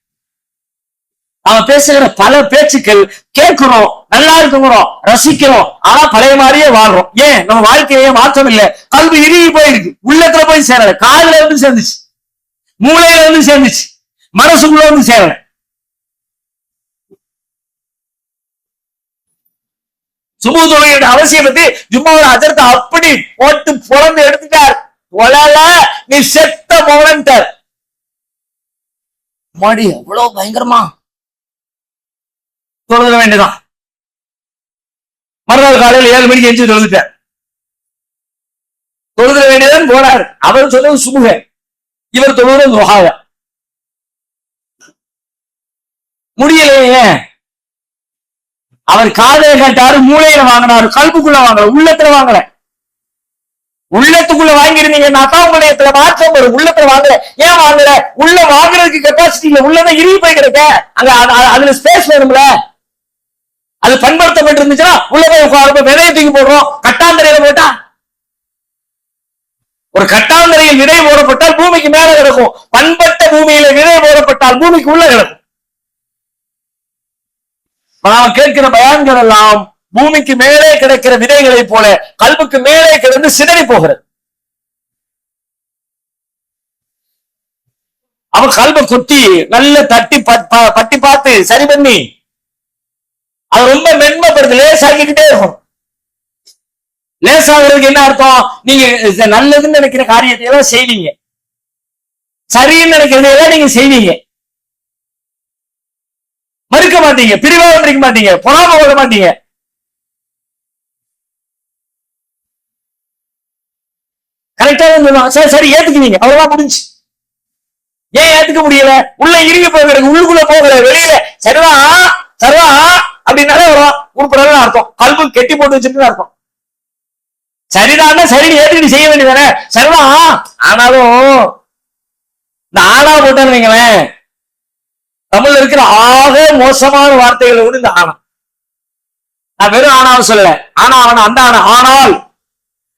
அவன் பேசுகிற பல பேச்சுக்கள் கேட்கிறோம், நல்லா இருக்குங்கிறோம், ரசிக்கிறோம். ஆனா பழைய மாதிரியே வாழ்றோம். ஏன்? நம்ம வாழ்க்கையே மாற்றம் இல்லை. கல்வி இறுகி போயிருக்கு. உள்ளத்துல போய் சேரல. காதுல இருந்து சேர்ந்துச்சு, மூளையில இருந்து சேர்ந்துச்சு, மனசுக்குள்ள வந்து சேரல. சுபு தொழுகையோட அவசியம் பத்தி ஜும்மாவோட அஜர்த்தை அப்படி போட்டு புலந்து எடுத்துட்டார். ஒலல நீ செத்த மௌனன்ட்டார். மாடி எவ்வளவு பயங்கரமா தொழுத வேண்டியதான். மறுநாள் காலையில் 7 மணிக்கு எஞ்சி தொழுதுட்டார். தொழுத வேண்டியதான் போனார். அவர் சொன்னது சுமுக, இவர் தொழுவது துஹாவ. முடியலையே. அவர் காதையை கேட்டாரு, மூளையில வாங்கினாரு, கல்புக்குள்ள வாங்கல, உள்ளத்துல வாங்கல. உள்ளத்துக்குள்ள வாங்கிருந்தீங்கன்னா தான் உங்களுடைய மாற்றம் வரும். உள்ளத்துல வாங்கல. ஏன் வாங்கல? உள்ள வாங்குறதுக்கு கெப்பாசிட்டி இல்ல. உள்ளதான் இறுகி போய் கிடக்க. அங்க அதுல ஸ்பேஸ் வேணும்ல. அது பண்படுத்தப்பட்டு இருந்துச்சுன்னா உள்ள போய் விதையை தூக்கி போடுறோம். கட்டாந்தரையில போட்டா, ஒரு கட்டாந்தரையில் விதை போடப்பட்டால் பூமிக்கு மேல கிடக்கும். பண்பட்ட பூமியில விதை போடப்பட்டால் பூமிக்கு உள்ள கிடக்கும். நாம் கேட்கிற பயான்கள் எல்லாம் பூமிக்கு மேலே கிடைக்கிற விதைகளை போல கல்புக்கு மேலே கிடந்து சிதறி போகிறது. அவன் கல்பை கொட்டி நல்ல தட்டி பட்டி பார்த்து சரி பண்ணி அது ரொம்ப மென்மைப்படுது, லேசாக்கிக்கிட்டே இருக்கும். லேசாகிறதுக்கு என்ன அர்த்தம்? நீங்க நல்லதுன்னு நினைக்கிற காரியத்தை எல்லாம் செய்வீங்க, சரின்னு நினைக்கிறதையெல்லாம் நீங்க செய்வீங்க, மறுக்க மாட்டீங்க, பிரிவாக இருக்க மாட்டீங்க, பொறாம கொள்ள மாட்டீங்க. கரெக்டா தான் சரி சரி ஏத்துக்குவீங்க, அவ்வளவுதான் முடிஞ்சு. ஏன் ஏத்துக்க முடியல? உள்ள இறுகி போகிற, உள்ளுக்குள்ள போகிற, வெளியில சரிதான் சரிதான் அப்படின்னாலே வரும். உருப்படலாம் அர்த்தம். கல்பு கெட்டி போட்டு வச்சிருக்குன்னு அர்த்தம். சரிதான் சரின்னு ஏத்துக்கிட்டு செய்ய வேண்டியதானே. சரிதான். ஆனாலும் இந்த ஆனா போட்டேன்னு வைங்களேன், தமிழ்ல இருக்கிற ஆக மோசமான வார்த்தைகளை விட இந்த ஆனா. நான் வெறும் ஆனாவை சொல்லல, ஆனா அவன் அந்த ஆனா. ஆனால்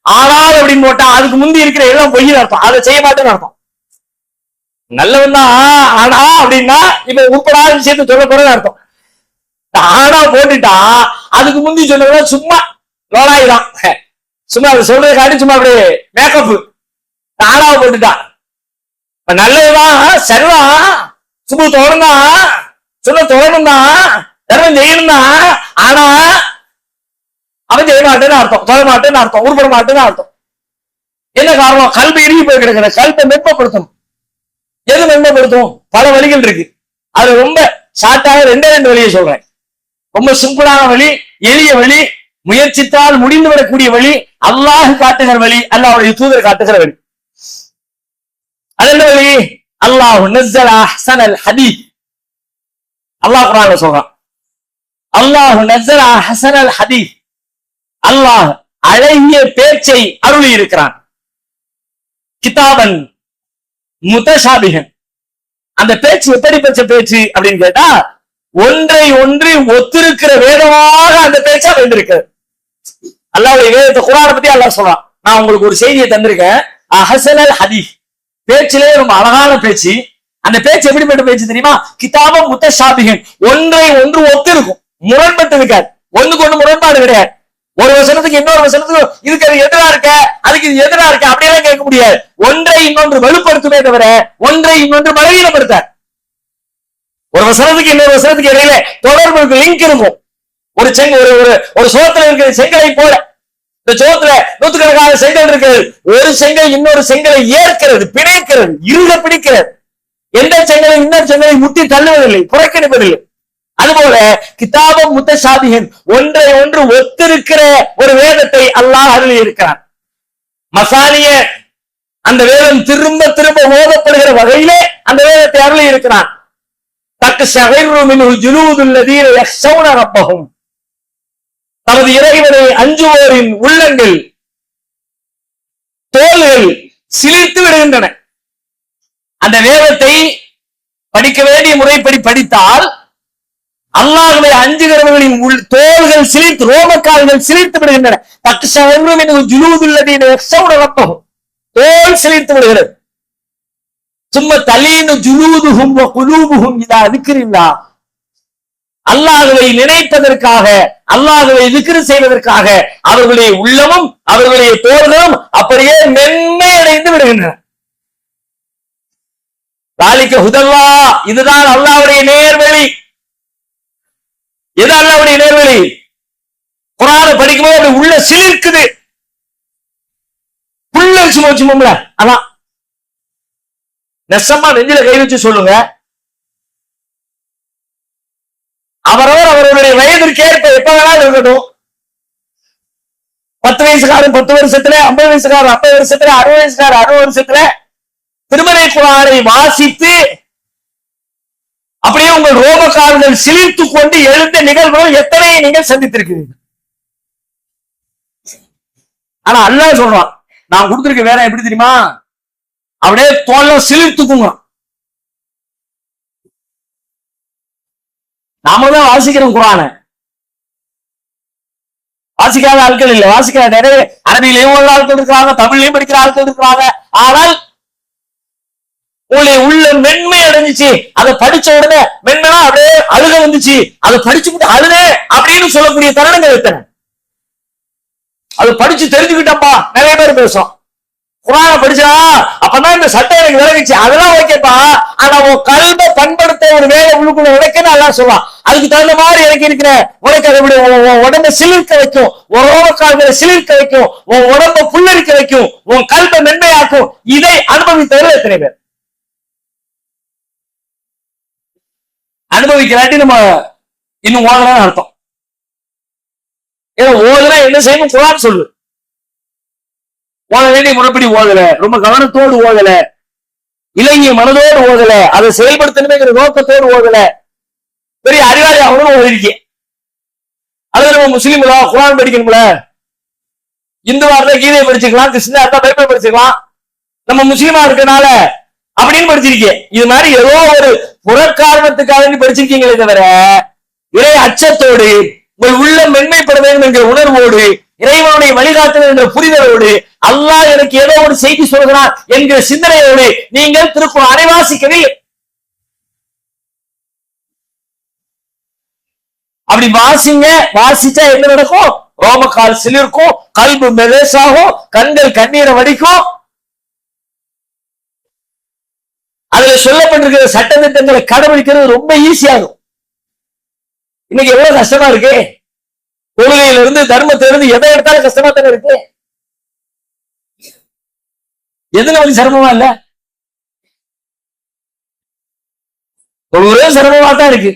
ஆனால் அப்படின்னு போட்டா அதுக்கு முந்தி இருக்கிற எல்லாம் பொய்ன்னு அர்த்தம். அதை செய்ய மாட்டேன்னு அர்த்தம். நல்லவன் தான் ஆனா அப்படின்னா இப்ப உட்படாத விஷயத்த சொல்ல போறேன்னு அர்த்தம். ஆனா போட்டுட்டா அதுக்கு முந்தி சொன்னதுல சும்மா லோலாயிதான், சும்மா அதை சொல்றதை காட்டி சும்மா அப்படியே மேக்கப். ஆனாவை போட்டுட்டா நல்லதுதான், சரிதான், சும்மா தொடர்ந்தான், சொல்ல தொடரணும் தான், தர்மம் செய்யணும் தான். ஆனா அவன் செய்ய மாட்டேன்னு அர்த்தம், தொட மாட்டேன்னு அர்த்தம், உருப்பட மாட்டேன்னு அர்த்தம். என்ன காரணம்? கல்வி இறுகி போய் கிடக்கிற. கல்வியை மென்பப்படுத்தணும். எது மென்படுத்தும்? பல வழிகள் இருக்கு. அது ரொம்ப ஷார்ட்டாக 2 வழியை சொல்றேன். ரொம்ப சிம்பிளான வழி, எளிய வழி, முயற்சித்தால் முடிந்து விடக்கூடிய வழி, அல்லாஹ் காட்டுகிற வழி, அல்லாஹ்வுடைய தூதர் காட்டுகிற வழி. அது என்ன வழி? அல்லாஹ் நஸ்ஸல அஹ்ஸனல் ஹதீஸ். அல்லாஹ் குர்ஆன்ல சொல்றான், அல்லாஹ் நஸ்ஸல அஹ்ஸனல் ஹதீஸ். அல்லாஹ் அழகிய பேச்சை அருளி இருக்கிறான். கிதாபன் முத்தஷாபிஹன். அந்த பேச்சு எப்படிப்பட்ட பேச்சு அப்படின்னு கேட்டா, ஒன்றை ஒன்று ஒத்திருக்கிற வேதமாக அந்த பேச்சா வேண்டியிருக்கிறது. அல்லாஹ்வுடைய வேதத்தை குர்ஆனை பத்தி அல்லாஹ் சொல்றான். நான் உங்களுக்கு ஒரு செய்தியை தந்திருக்கேன். அஹ்ஸனல் ஹதீஸ், பேச்சிலே ரொம்ப அழகான பேச்சு. அந்த பேச்சு எப்படிப்பட்ட பேச்சு தெரியுமா? கிதாபம் முத்தஷாபிஹன். ஒன்றை ஒன்று ஒத்து இருக்கும், முரண்பட்டு இருக்காது. ஒண்ணுக்கு ஒண்ணு முரண்பாடு கிடையாது. ஒரு வசனத்துக்கு இன்னொரு வசனத்துக்கு இதுக்கு அது எதிரா இருக்க, அதுக்கு இது எதிரா இருக்க அப்படியெல்லாம் கேட்க முடியாது. ஒன்றை இன்னொன்று வலுப்படுத்துமே தவிர ஒன்றை இன்னொன்று பலவீனப்படுத்த. ஒரு வசனத்துக்கு இன்னொரு வசனத்துக்கு இடையில தொடர்பு லிங்க் இருக்கும். ஒரு சோத்துல இருக்கிற செங்கலை போல இந்த சோத்துல நூத்துக்கணக்கான செங்கல் இருக்கிறது. ஒரு செங்கல் இன்னொரு செங்கலை ஏற்கிறது, பிணைக்கிறது, இருக பிடிக்கிறது. எந்த செங்கலை இன்னொரு செங்கலை முட்டி தள்ளுவதில்லை, புறக்கணிப்பதில்லை. அதுபோல கிதாபம் முத்தஷாபிஹன், ஒன்றை ஒன்று ஒத்திருக்கிற ஒரு வேதத்தை அல்லாஹ் அருளி இருக்கிறான். மசானிய அந்த வேதம் திரும்ப திரும்ப ஓதப்படுகிற வகையிலே அந்த வேதத்தை அருளி இருக்கிறான். தமது இறைவனை அஞ்சுவோரின் உள்ளங்கள், தோள்கள் சிலிர்த்து விடுகின்றன. அந்த வேதத்தை படிக்க வேண்டிய முறைப்படி படித்தால் அல்லாஹ்வை அஞ்சுகிறவர்களின் தோள்கள் சிலிர்த்து, ரோமக்கால்கள் சிலிர்த்து விடுகின்றன. தோல் சிலிர்த்து விடுகிறது. சும்மா தலீனு ஜுலூதுஹும் வ குலூபுஹும் இதா திக்ரில்லாஹ். அல்லாஹ்வை நினைப்பதற்காக, அல்லாஹ்வை திக்ர் செய்வதற்காக அவர்களுடைய உள்ளமும் அவர்களுடைய தோள்களும் அப்படியே மென்மை அடைந்து விடுகின்றன. தாலிக ஹுதல்லாஹ், இதுதான் அல்லாஹ்வுடைய நேர்வழி. எது அல்லாஹ்வுடைய நேர்வழி? குர்ஆனை படிக்கும்போது அப்படி உள்ள சிலிர்க்குது, புல்லரிச்சு போச்சுமோம்ல. அதான் நெசமா நெஞ்சில கை வச்சு சொல்லுங்க. அவரவர் அவர்களுடைய வயதிற்கு ஏற்ப எப்ப வேணாலும் இருக்கட்டும். 10 வயசுக்காரன் 10 வருஷத்துல, 50 வயசுக்காரன் 50 வருஷத்துல, 60 வயசுக்காரன் 60 வருஷத்துல திருமறை குர்ஆனை வாசித்து அப்படியே உங்கள் ரோமக்கால்கள் சிலிர்த்து கொண்டு எழுந்த நிகழ்வுகள் எத்தனை நீங்கள் சந்தித்திருக்கிறீர்கள். ஆனா அல்லாஹ் சொல்றான், நான் கொடுத்திருக்க வேற எப்படி தெரியுமா, அப்படியே தோல்ல சிலிர்த்துக்குங்க. நாம தான் வாசிக்கிறோம் குர்ஆனை, வாசிக்காத ஆட்கள் இல்லை. வாசிக்காத நிறைய அரபியிலையும் உள்ள ஆட்கள் இருக்கிறாங்க, தமிழ்லையும் படிக்கிற ஆட்கள் இருக்கிறாங்க. ஆனால் உங்களுடைய உள்ள மென்மை அடைஞ்சிச்சு. அதை படிச்ச உடனே மென்மைனா அப்படியே அழுக வந்துச்சு, அதை படிச்சு அழுதே அப்படின்னு சொல்லக்கூடிய தருணங்கள் எத்தனை. அது படிச்சு தெரிஞ்சுக்கிட்டப்பா நிறைய பேர் பேசும். குர்ஆனை படிச்சா அப்பதான் இந்த சட்டம் எனக்கு விலகிச்சு, அதெல்லாம் ஓகேப்பா. ஆனா உன் கல்வை பண்படுத்த ஒரு வேலை உள்ளுக்குள்ள உடைக்கன்னு எல்லாம் சொல்லலாம். அதுக்கு தகுந்த மாதிரி எனக்கு இருக்கிற உனக்கு அதை உடம்பை சிலிர்க்க வைக்கும், உன் ரோமக்கால்களை சிலிர்க்க வைக்கும், உன் உடம்பை புல்லரிக்க வைக்கும், உன் கல்வை மென்மையாக்கும். இதை அனுபவித்தவர்கள் எத்தனை பேர்? அனுபவிக்கிறாட்டி நம்ம இன்னும் ஓதலாம் அர்த்தம். ஏன்னா ஓதுனா என்ன செய்யணும் குர்ஆன் சொல்லு. ஓத வேண்டிய முறைப்படி ஓதல, ரொம்ப கவனத்தோடு ஓதல, இலங்கிய மனதோடு ஓதல, அதை செயல்படுத்தணுமேங்கிற நோக்கத்தோடு ஓதல, பெரிய அறிவாளி அவனும் ஓதிருக்கேன். அல்லது நம்ம முஸ்லீம்களா குர்ஆன் படிக்கணும்ல, இந்துவா இருந்தா கீதையை படிச்சுக்கலாம், கிறிஸ்டினா இருந்தா பைபிள் படிச்சுக்கலாம், நம்ம முஸ்லீமா இருக்கனால அப்படின்னு படிச்சிருக்கேன். இது மாதிரி ஏதோ ஒரு புறக்காரணத்துக்காக படிச்சிருக்கீங்களே தவிர இறை அச்சத்தோடு, உங்கள் உள்ள மென்மைப்பட வேண்டும் என்கிற உணர்வோடு, இறைவனுடைய வழிகாட்டுதல் என்ற புரிதலோடு, அல்லாஹ் எனக்கு ஏதோ ஒரு செய்தி சொல்கிறான் என்கிற சிந்தனையோடு நீங்கள் திருக்குர்ஆனை வாசிக்கவில்லை. அப்படி வாசிங்க. வாசிச்சா என்ன நடக்கும்? ரோமக்கால் சிலிர்க்கும், கல்பு மெலேசாகும், கண்கள் கண்ணீரை வடிக்கும். அதுல சொல்லப்பட்டிருக்கிற சட்டத்திட்டங்களை கடைபிடிக்கிறது ரொம்ப ஈஸியாகும். இன்னைக்கு எவ்வளவு கஷ்டமா இருக்கு. தொழுகையில இருந்து தர்மத்திலிருந்து எதை எடுத்தாலும் கஷ்டமா தானே இருக்கு. எது நமக்கு சிரமமா இல்ல? ஒரே சிரமமா தான் இருக்கு.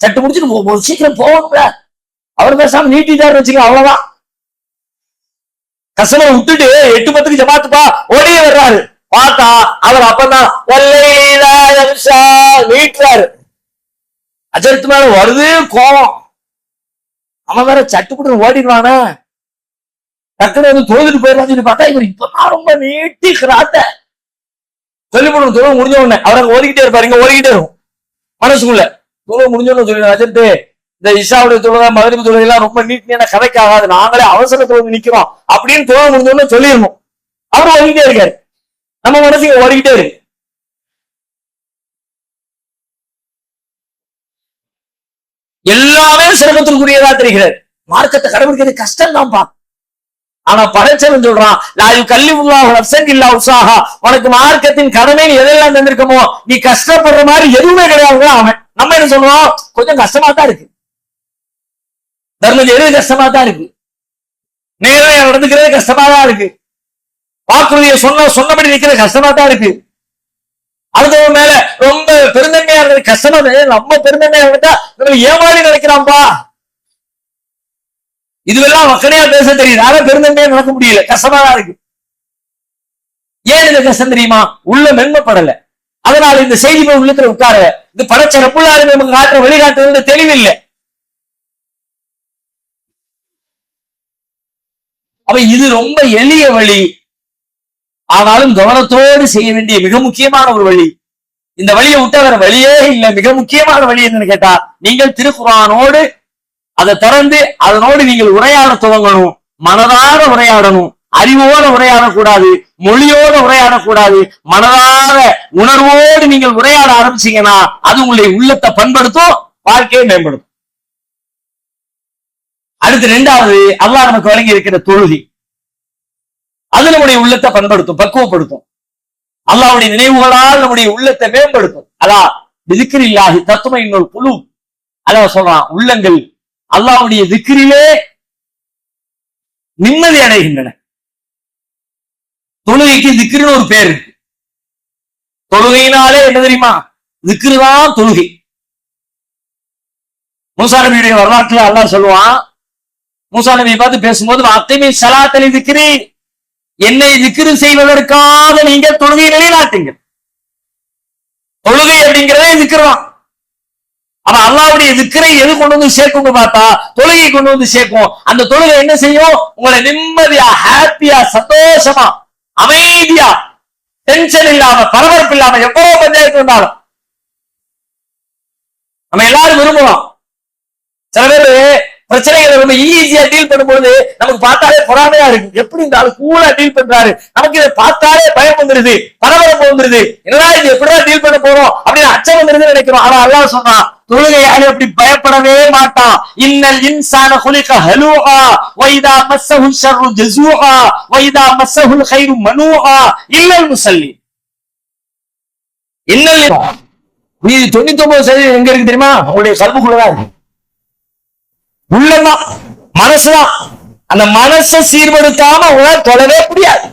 சட்டு முடிச்சுட்டு சீக்கிரம் போகணும்ல, அவர் பேசாம நீட்டிட்டாரு வச்சுக்க, அவ்வளவுதான். கஸ்டமரை விட்டுட்டு 8:10 ஜமாத்துப்பா ஓடியே வர்றாரு. பார்த்தா அவர் அப்பதான் நீட்டுறாரு. அஜர்த்து மேல வருது கோபம். அவன் வேற சட்டுப்பட்டு ஓடிடுவானா, டக்குனு வந்து தொழுதுட்டு போயிடலாம் சொல்லி பார்த்தா இவர் இப்பதான் ரொம்ப நீட்டிக்கிறாத்த சொல்லிவிடணும். தொழில் முடிஞ்ச உடனே அவர் ஓடிக்கிட்டே இருப்பாரு, இங்க ஓடிக்கிட்டே இருக்கும் மனசுக்குள்ள. தொழில் முடிஞ்சோன்னு சொல்லி அஜர்த்து இந்த இஷாவுடைய தொழுகை மகரிப் தொழுகை எல்லாம் ரொம்ப நீட்டின கதைக்கு ஆகாது, நாங்களே அவசரத்துல வந்து நிக்கிறோம் அப்படின்னு தொழில் முடிஞ்சோன்னு சொல்லிடணும். அவர் ஓடிக்கிட்டே இருக்காரு, நம்ம மனசுக்கு ஓடிக்கிட்டே இருக்கு. எல்லாமே சிரமத்திற்குரியதா தெரிகிறது. மார்க்கத்தை கடைபிடிக்கிறது கஷ்டம் தான்ப்பா. ஆனா படைச்சவன் சொல்றான், லாயு கல்லில்லாஹு நஃப்ஸன் இல்லா உஸாஹா, உனக்கு மார்க்கத்தின் கடமை எதெல்லாம் தந்திருக்கமோ நீ கஷ்டப்படுற மாதிரி எதுவுமே கிடையாது. அவன் நம்ம என்ன சொல்றோம், கொஞ்சம் கஷ்டமா தான் இருக்கு, தர்மம் எது கஷ்டமா தான் இருக்கு. நேரம் நடந்துக்கிறது கஷ்டமா தான் இருக்கு. வாக்குறுதியை சொன்னபடி நிக்கிறது கஷ்டமா தான் இருக்கு. அடுத்தவங்க மேல ரொம்ப பெருந்தன்மையா இருக்கிறது கஷ்டமா. நம்ம பெருந்தன்மையா இருந்தா ஏமாறி நினைக்கிறான்பா. இதுவெல்லாம் மக்களையா பேச தெரியுது. ஆனா பெருந்தன்மையா நடக்க முடியல, கஷ்டமா தான் இருக்கு. ஏன் இந்த கஷ்டம் தெரியுமா? உள்ள மென்மைப்படல. அதனால இந்த செய்தி போய் உள்ளத்துல உட்கார இது படைச்ச ரப்புல்லாஹ் நமக்கு காட்டுற வழிகாட்டுறது தெளிவில்லை. அப்ப இது ரொம்ப எளிய வழி, ஆனாலும் கவனத்தோடு செய்ய வேண்டிய மிக முக்கியமான ஒரு வழி. இந்த வழியை விட்டா வேற வழியே இல்லை. மிக முக்கியமான வழி என்னன்னு கேட்டா, நீங்கள் திருக்குர்ஆனோடு அதை திறந்து அதனோடு நீங்கள் உரையாட துவங்கணும். மனதார உரையாடணும். அறிவோட உரையாடக்கூடாது, மொழியோட உரையாடக்கூடாது. மனதார உணர்வோடு நீங்கள் உரையாட ஆரம்பிச்சீங்கன்னா அது உங்களுடைய உள்ளத்தை பண்படுத்தும், வாழ்க்கையை மேம்படுத்தும். அடுத்து இரண்டாவது, அல்லாஹ் நமக்கு வழங்கி இருக்கிற தொழுகை, அது நம்முடைய உள்ளத்தை பண்படுத்தும், பக்குவப்படுத்தும். அல்லாஹ்வுடைய நினைவுகளால் நம்முடைய உள்ளத்தை மேம்படுத்தும். அல்லாஹ் திக்ரில்லாஹி தத்மைனுல் குலூப், அல்லாஹ் சொல்றான், உள்ளங்கள் அல்லாஹ்வுடைய திக்ரிலே நிம்மதி அடைகின்றன. தொழுகைக்கு திக்ருன்னு ஒரு பேர் இருக்கு. தொழுகையினாலே என்ன தெரியுமா? திக்ரு தான் தொழுகை. மூசா நபியுடைய வரலாற்றுல அல்லாஹ் சொல்லுவான், மூசா நபியை பார்த்து பேசும்போது, அத்தைமை ஸலாத்தலி திக்ரி, என்னை திக்ரு செய்வதற்காக நீங்கள் தொழுகை நிலைநாட்டுங்கள். தொழுகை அப்படிங்கிறதே திக்ரு தான். ஆனா அல்லாஹ்வுடைய திக்ரை எது கொண்டு வந்து சேர்க்கும் பார்த்தா தொழுகை கொண்டு வந்து சேர்க்கும். அந்த தொழுகை என்ன செய்யும்? உங்களை நிம்மதியா, ஹாப்பியா, சந்தோஷமா, அமைதியா, டென்ஷன் இல்லாம, பரபரப்பு இல்லாம, எவ்வளவு பஞ்சாயத்து வந்தாலும் நம்ம எல்லாரும் விரும்புவோம். சில பேரு பிரச்சனைகளை ரொம்ப ஈஸியா டீல் பண்ணும்போது நமக்கு பார்த்தாலே பொறாமையா இருக்கு. எப்படி இந்த ஆளு கூலா டீல் பண்றாரு, நமக்கு இதை பார்த்தாலே பயம் வந்துருது, பரபரப்பு வந்துருது. என்னடா இது எப்படிதான் டீல் பண்ண போறோம் அப்படின்னு அச்சம் வந்துருதுன்னு நினைக்கிறோம். ஆனா அல்லாஹ் சொன்னான், தொழுகையாளி அப்படி பயப்படவே மாட்டான். இன்னல் இன்சான குலிக ஹலூஆ வைதா மஸ்ஸஹு ஷர்ரு ஜஸூஆ வைதா மஸ்ஸஹுல் கைரு மனூஆ இல்லல் முஸல்லி. இன்னல் நீ 99% எங்க இருக்கு தெரியுமா? உங்களுடைய கல்புக்குள்ளதான் இருக்கு. உள்ளதான், மனசுதான். அந்த மனசை சீர்படுத்தாம உங்களால் தொழவே முடியாது.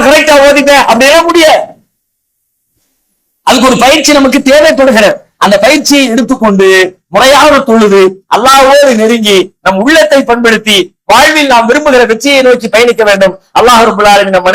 கரெக்டா ஓதிட்டேன் அப்படியே முடியாது. அதுக்கு ஒரு பயிற்சி நமக்கு தேவைப்படுகிறது. அந்த பயிற்சியை எடுத்துக்கொண்டு முறையாக தொழுது அல்லாஹ்வோடு நெருங்கி நம் உள்ளத்தை பண்படுத்தி வாழ்வில் நாம் விரும்புகிற வெற்றியை நோக்கி பயணிக்க வேண்டும். அல்லாஹ் ரப்பல் ஆலமீன் நம்